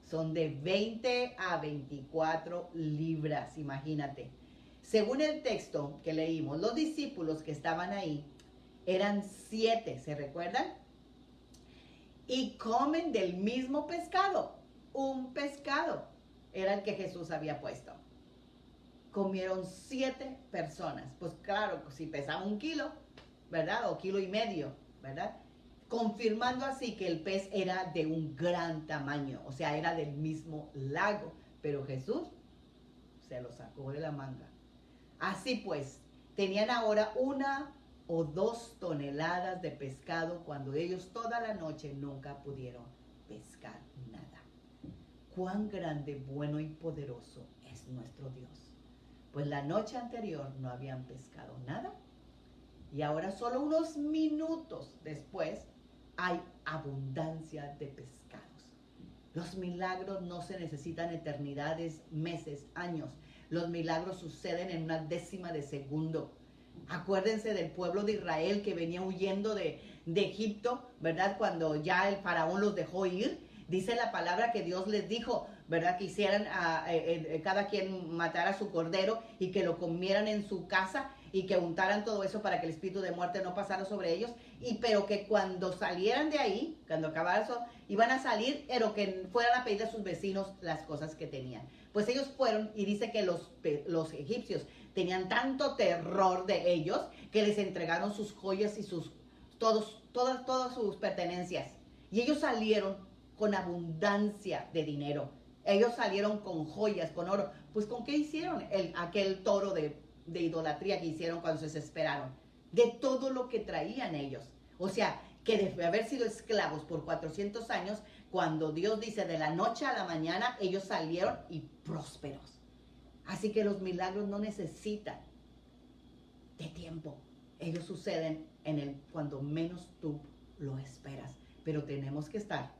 Son de 20 a 24 libras, imagínate. Según el texto que leímos, los discípulos que estaban ahí eran 7, ¿se recuerdan? Y comen del mismo pescado. Un pescado era el que Jesús había puesto. Comieron 7 personas. Pues claro, si pesaba 1 kilo, ¿verdad? O 1,5 kilos, ¿verdad? confirmando así que el pez era de un gran tamaño, o sea, era del mismo lago, pero Jesús se lo sacó de la manga. Así pues, tenían ahora 1 o 2 toneladas de pescado cuando ellos toda la noche nunca pudieron pescar nada. Cuán grande, bueno y poderoso es nuestro Dios. Pues la noche anterior no habían pescado nada y ahora solo unos minutos después hay abundancia de pescados. Los milagros no se necesitan eternidades, meses, años. Los milagros suceden en una décima de segundo. Acuérdense del pueblo de Israel que venía huyendo de Egipto, ¿verdad? Cuando ya el faraón los dejó ir. Dice la palabra que Dios les dijo, ¿verdad? Que hicieran cada quien matara a su cordero y que lo comieran en su casa y que untaran todo eso para que el espíritu de muerte no pasara sobre ellos. Pero que cuando salieran de ahí, cuando acabara eso, iban a salir, pero que fueran a pedir a sus vecinos las cosas que tenían. Pues ellos fueron y dice que los egipcios tenían tanto terror de ellos que les entregaron sus joyas y todas sus pertenencias. Y ellos salieron con abundancia de dinero. Ellos salieron con joyas, con oro. Pues ¿con qué hicieron aquel toro de idolatría que hicieron cuando se desesperaron? De todo lo que traían ellos. O sea, que de haber sido esclavos por 400 años, cuando Dios dice de la noche a la mañana, ellos salieron y prósperos. Así que los milagros no necesitan de tiempo. Ellos suceden cuando menos tú lo esperas. Pero tenemos que estar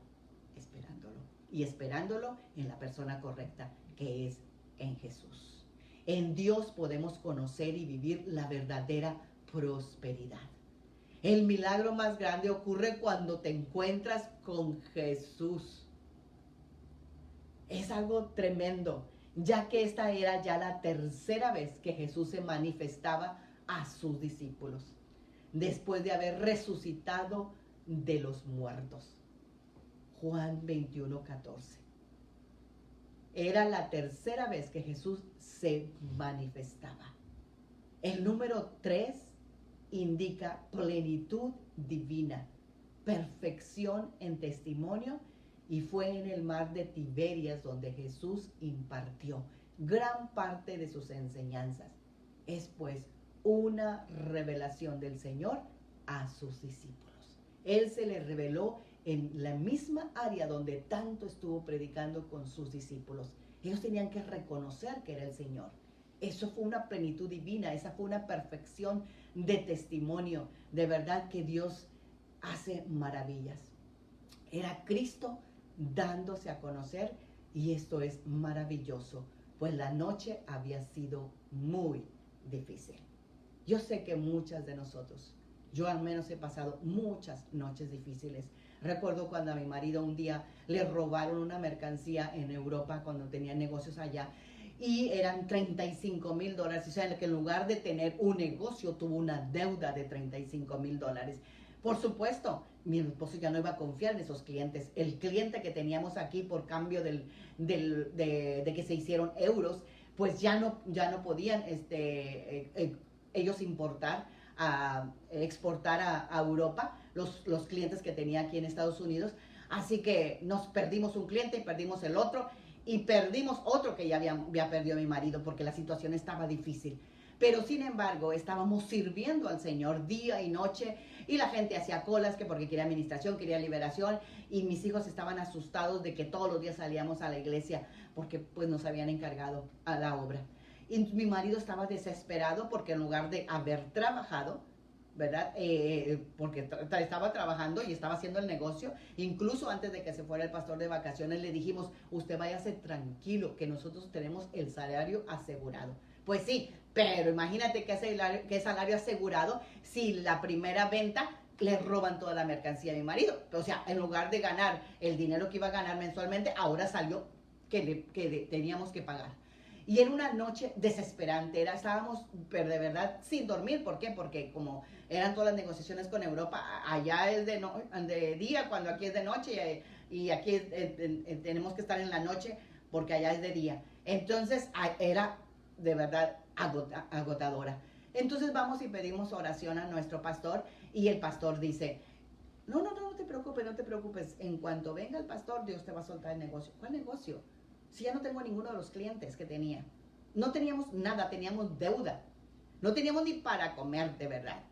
esperándolo. Y esperándolo en la persona correcta, que es en Jesús. En Dios podemos conocer y vivir la verdadera prosperidad. El milagro más grande ocurre cuando te encuentras con Jesús. Es algo tremendo, ya que esta era ya la tercera vez que Jesús se manifestaba a sus discípulos, después de haber resucitado de los muertos. Juan 21:14. Era la tercera vez que Jesús se manifestaba. El número 3 indica plenitud divina, perfección en testimonio, y fue en el mar de Tiberias donde Jesús impartió gran parte de sus enseñanzas. Es pues una revelación del Señor a sus discípulos. Él se les reveló en la misma área donde tanto estuvo predicando con sus discípulos. Ellos tenían que reconocer que era el Señor. Eso fue una plenitud divina, esa fue una perfección de testimonio. De verdad que Dios hace maravillas. Era Cristo dándose a conocer, y esto es maravilloso, pues la noche había sido muy difícil. Yo sé que muchas de nosotros, yo al menos he pasado muchas noches difíciles. Recuerdo cuando a mi marido un día le robaron una mercancía en Europa cuando tenía negocios allá, y eran $35,000. O sea, que en lugar de tener un negocio, tuvo una deuda de $35,000. Por supuesto, mi esposo ya no iba a confiar en esos clientes. El cliente que teníamos aquí por cambio de que se hicieron euros, pues ya no podían ellos exportar a Europa los clientes que tenía aquí en Estados Unidos. Así que nos perdimos un cliente y perdimos el otro. Y perdimos otro que ya había perdido a mi marido porque la situación estaba difícil. Pero sin embargo, estábamos sirviendo al Señor día y noche, y la gente hacía colas que porque quería administración, quería liberación, y mis hijos estaban asustados de que todos los días salíamos a la iglesia porque pues nos habían encargado a la obra. Y mi marido estaba desesperado porque en lugar de haber trabajado, ¿verdad? Porque estaba trabajando y estaba haciendo el negocio. Incluso antes de que se fuera el pastor de vacaciones, le dijimos: usted váyase tranquilo, que nosotros tenemos el salario asegurado. Pues sí, pero imagínate qué salario asegurado si la primera venta le roban toda la mercancía a mi marido. O sea, en lugar de ganar el dinero que iba a ganar mensualmente, ahora salió que teníamos que pagar. Y era una noche desesperante, estábamos, pero de verdad, sin dormir. ¿Por qué? Porque como eran todas las negociaciones con Europa, allá es de día, cuando aquí es de noche, y aquí tenemos que estar en la noche porque allá es de día. Entonces era de verdad agotadora. Entonces vamos y pedimos oración a nuestro pastor, y el pastor dice: no, no te preocupes. En cuanto venga el pastor, Dios te va a soltar el negocio. ¿Cuál negocio? Si ya no tengo ninguno de los clientes que tenía. No teníamos nada, teníamos deuda. No teníamos ni para comer, de verdad.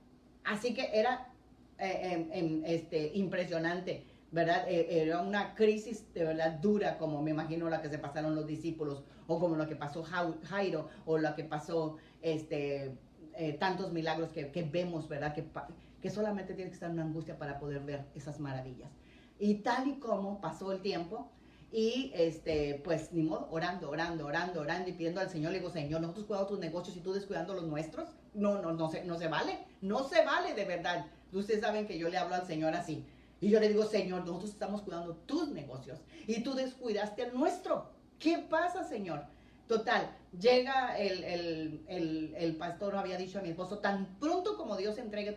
Así que era impresionante, ¿verdad? Era una crisis de verdad dura, como me imagino la que se pasaron los discípulos, o como lo que pasó Jairo, o lo que pasó tantos milagros que vemos, ¿verdad? Que solamente tiene que estar en una angustia para poder ver esas maravillas. Y tal y como pasó el tiempo, y pues ni modo, orando y pidiendo al Señor. Le digo, Señor, nosotros cuidamos tus negocios y tú descuidando los nuestros. No se vale, de verdad. Ustedes saben que yo le hablo al Señor así. Y yo le digo, Señor, nosotros estamos cuidando tus negocios y tú descuidaste el nuestro. ¿Qué pasa, Señor? Total, llega el pastor, había dicho a mi esposo, tan pronto como Dios entregue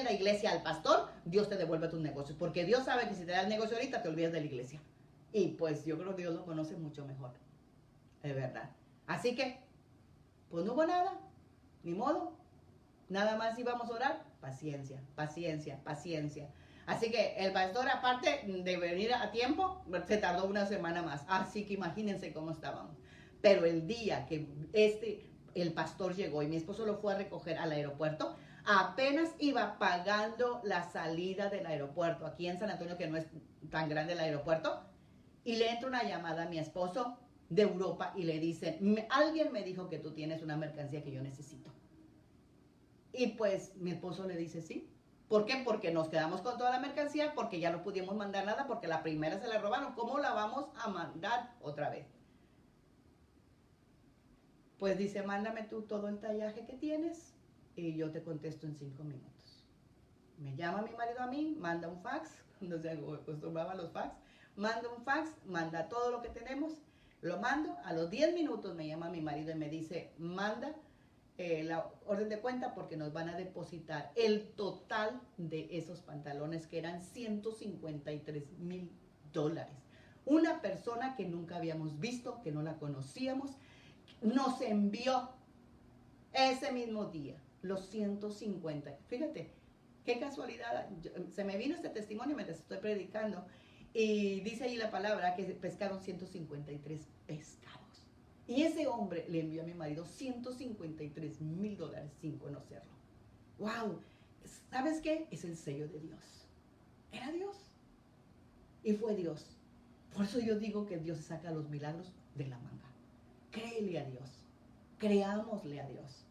la iglesia al pastor, Dios te devuelve tus negocios. Porque Dios sabe que si te da el negocio ahorita, te olvidas de la iglesia. Y pues yo creo que Dios lo conoce mucho mejor. Es verdad. Así que, pues no hubo nada. Ni modo. Nada más íbamos a orar. Paciencia. Así que el pastor, aparte de venir a tiempo, se tardó una semana más. Así que imagínense cómo estábamos. Pero el día que el pastor llegó y mi esposo lo fue a recoger al aeropuerto, apenas iba pagando la salida del aeropuerto, aquí en San Antonio, que no es tan grande el aeropuerto, y le entra una llamada a mi esposo de Europa y le dice, alguien me dijo que tú tienes una mercancía que yo necesito. Y pues mi esposo le dice, sí. ¿Por qué? Porque nos quedamos con toda la mercancía, porque ya no pudimos mandar nada, porque la primera se la robaron. ¿Cómo la vamos a mandar otra vez? Pues dice, mándame tú todo el tallaje que tienes y yo te contesto en 5 minutos. Me llama mi marido a mí, manda un fax, no se acostumbraba a los fax, manda un fax, manda todo lo que tenemos, lo mando, a los 10 minutos me llama mi marido y me dice, manda la orden de cuenta porque nos van a depositar el total de esos pantalones, que eran $153,000. Una persona que nunca habíamos visto, que no la conocíamos, nos envió ese mismo día los 150. Fíjate, qué casualidad. Se me vino este testimonio mientras estoy predicando y dice ahí la palabra que pescaron 153 pescados. Y ese hombre le envió a mi marido $153,000 sin conocerlo. ¡Wow! ¿Sabes qué? Es el sello de Dios. Era Dios. Y fue Dios. Por eso yo digo que Dios saca los milagros de la manga. Créele a Dios. Creámosle a Dios.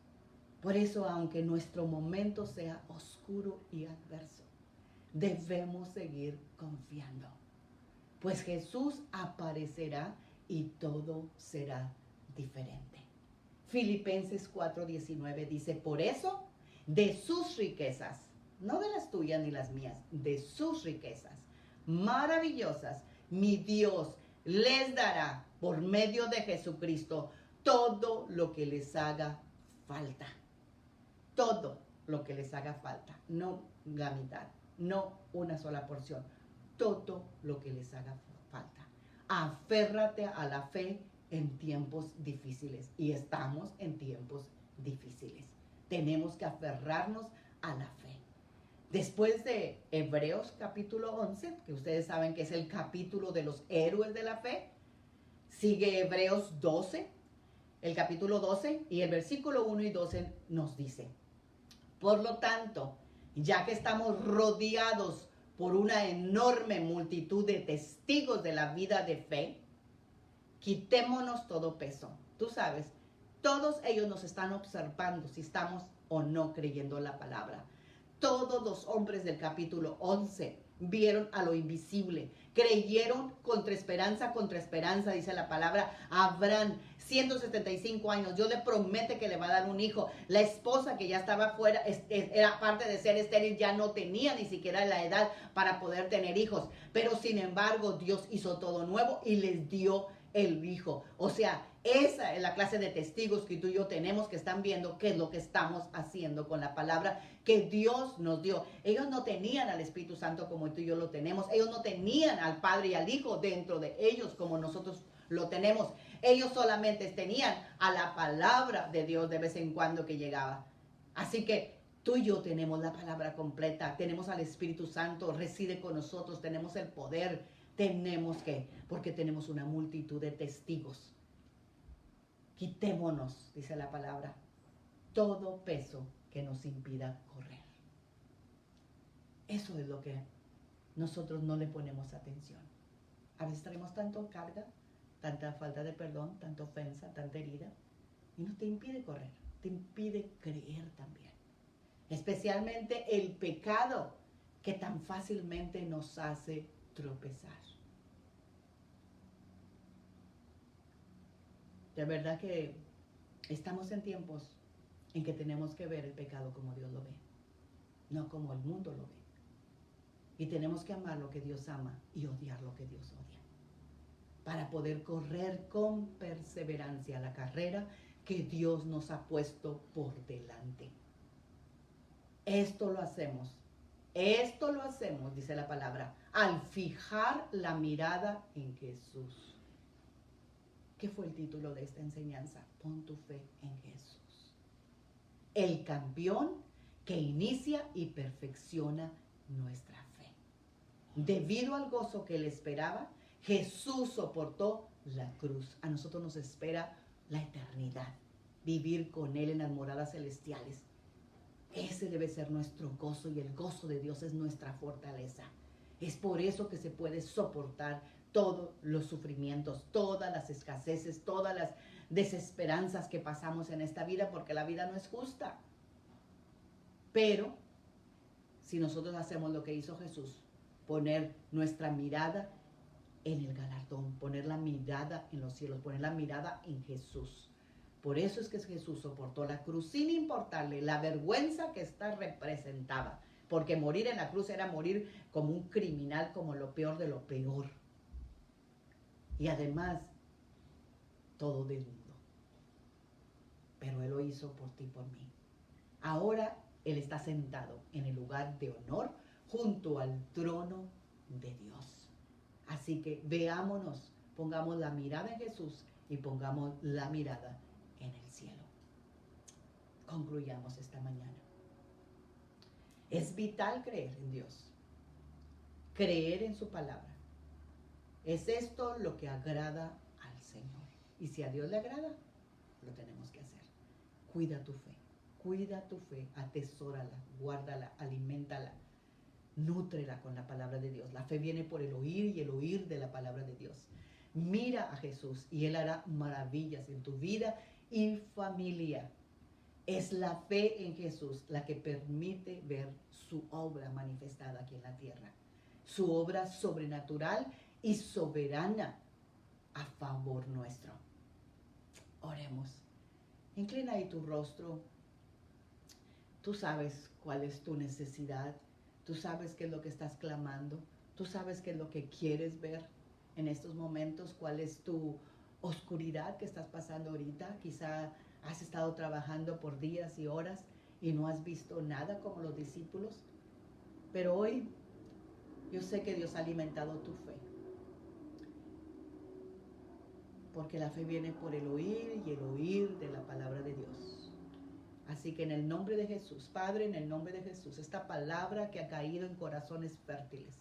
Por eso, aunque nuestro momento sea oscuro y adverso, debemos seguir confiando. Pues Jesús aparecerá y todo será diferente. Filipenses 4:19 dice, por eso, de sus riquezas, no de las tuyas ni las mías, de sus riquezas maravillosas, mi Dios les dará por medio de Jesucristo todo lo que les haga falta. Todo lo que les haga falta, no la mitad, no una sola porción, todo lo que les haga falta. Aférrate a la fe en tiempos difíciles, y estamos en tiempos difíciles. Tenemos que aferrarnos a la fe. Después de Hebreos capítulo 11, que ustedes saben que es el capítulo de los héroes de la fe, sigue Hebreos 12, el capítulo 12, y el versículo 1 y 12 nos dice, por lo tanto, ya que estamos rodeados por una enorme multitud de testigos de la vida de fe, quitémonos todo peso. Tú sabes, todos ellos nos están observando si estamos o no creyendo la palabra. Todos los hombres del capítulo 11 vieron a lo invisible, creyeron contra esperanza, dice la palabra. Abraham, 175 años, Dios le promete que le va a dar un hijo. La esposa que ya estaba fuera, era parte de ser estéril, ya no tenía ni siquiera la edad para poder tener hijos. Pero sin embargo, Dios hizo todo nuevo y les dio el hijo. O sea, esa es la clase de testigos que tú y yo tenemos, que están viendo qué es lo que estamos haciendo con la palabra que Dios nos dio. Ellos no tenían al Espíritu Santo como tú y yo lo tenemos. Ellos no tenían al Padre y al Hijo dentro de ellos como nosotros lo tenemos. Ellos solamente tenían a la palabra de Dios de vez en cuando que llegaba. Así que Tú y yo tenemos la palabra completa, tenemos al Espíritu Santo, reside con nosotros, tenemos el poder, porque tenemos una multitud de testigos. Quitémonos, dice la palabra, todo peso que nos impida correr. Eso es lo que nosotros no le ponemos atención. A veces traemos tanta carga, tanta falta de perdón, tanta ofensa, tanta herida, y no te impide correr, te impide creer también. Especialmente el pecado que tan fácilmente nos hace tropezar. De verdad que estamos en tiempos en que tenemos que ver el pecado como Dios lo ve, no como el mundo lo ve. Y tenemos que amar lo que Dios ama y odiar lo que Dios odia, para poder correr con perseverancia la carrera que Dios nos ha puesto por delante. Esto lo hacemos, dice la palabra, al fijar la mirada en Jesús. ¿Qué fue el título de esta enseñanza? Pon tu fe en Jesús, el campeón que inicia y perfecciona nuestra fe. Debido al gozo que él esperaba, Jesús soportó la cruz. A nosotros nos espera la eternidad, vivir con él en las moradas celestiales. Ese debe ser nuestro gozo, y el gozo de Dios es nuestra fortaleza. Es por eso que se puede soportar todos los sufrimientos, todas las escaseces, todas las desesperanzas que pasamos en esta vida, porque la vida no es justa. Pero si nosotros hacemos lo que hizo Jesús, poner nuestra mirada en el galardón, poner la mirada en los cielos, poner la mirada en Jesús. Por eso es que Jesús soportó la cruz sin importarle la vergüenza que ésta representaba, porque morir en la cruz era morir como un criminal, como lo peor de lo peor. Y además, todo desnudo. Pero él lo hizo por ti y por mí. Ahora él está sentado en el lugar de honor junto al trono de Dios. Así que veámonos, pongamos la mirada en Jesús y pongamos la mirada en el cielo. Concluyamos esta mañana. Es vital creer en Dios, creer en su palabra. Es esto lo que agrada al Señor. Y si a Dios le agrada, lo tenemos que hacer. Cuida tu fe, atesórala, guárdala, aliméntala, nútrela con la palabra de Dios. La fe viene por el oír, y el oír de la palabra de Dios. Mira a Jesús y Él hará maravillas en tu vida y familia. Es la fe en Jesús la que permite ver su obra manifestada aquí en la tierra. Su obra sobrenatural y soberana a favor nuestro. Oremos. Inclina ahí tu rostro. Tú sabes cuál es tu necesidad. Tú sabes qué es lo que estás clamando. Tú sabes qué es lo que quieres ver en estos momentos. Cuál es tu oscuridad que estás pasando ahorita. Quizá has estado trabajando por días y horas y no has visto nada como los discípulos. Pero hoy yo sé que Dios ha alimentado tu fe. Porque la fe viene por el oír, y el oír de la palabra de Dios. Así que en el nombre de Jesús, Padre, en el nombre de Jesús, esta palabra que ha caído en corazones fértiles,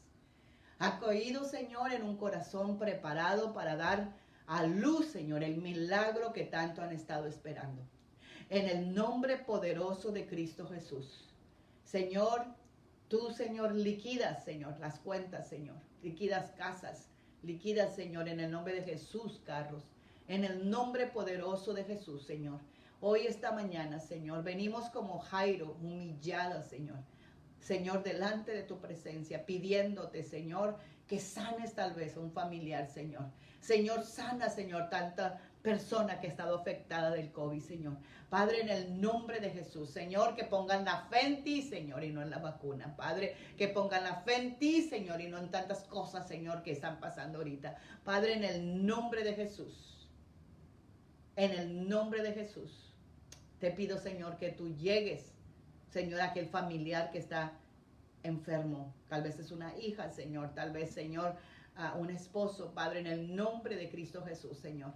ha caído, Señor, en un corazón preparado para dar a luz, Señor, el milagro que tanto han estado esperando. En el nombre poderoso de Cristo Jesús. Señor, tú, Señor, liquidas, Señor, las cuentas, Señor. Liquidas casas. Liquidas, Señor, en el nombre de Jesús, carros. En el nombre poderoso de Jesús, Señor. Hoy, esta mañana, Señor, venimos como Jairo, humilladas, Señor. Señor, delante de tu presencia, pidiéndote, Señor, que sanes tal vez a un familiar, Señor. Señor, sana, Señor, tanta persona que ha estado afectada del COVID, Señor. Padre, en el nombre de Jesús, Señor, que pongan la fe en ti, Señor, y no en la vacuna. Padre, que pongan la fe en ti, Señor, y no en tantas cosas, Señor, que están pasando ahorita. Padre, en el nombre de Jesús, en el nombre de Jesús, te pido, Señor, que tú llegues, Señor, a aquel familiar que está enfermo. Tal vez es una hija, Señor, tal vez, Señor, un esposo. Padre, en el nombre de Cristo Jesús, Señor.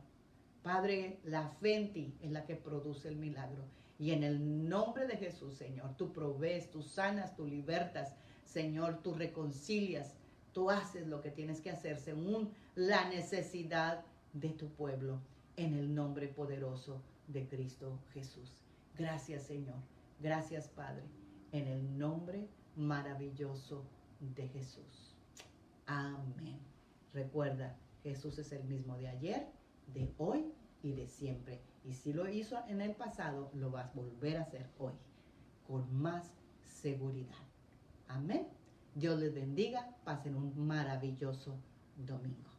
Padre, la fe en ti es la que produce el milagro. Y en el nombre de Jesús, Señor, tú provees, tú sanas, tú libertas, Señor, tú reconcilias, tú haces lo que tienes que hacer según la necesidad de tu pueblo, en el nombre poderoso de Cristo Jesús. Gracias, Señor. Gracias, Padre, en el nombre maravilloso de Jesús. Amén. Recuerda, Jesús es el mismo de ayer, de hoy y de siempre. Y si lo hizo en el pasado, lo vas a volver a hacer hoy, con más seguridad. Amén. Dios les bendiga. Pasen un maravilloso domingo.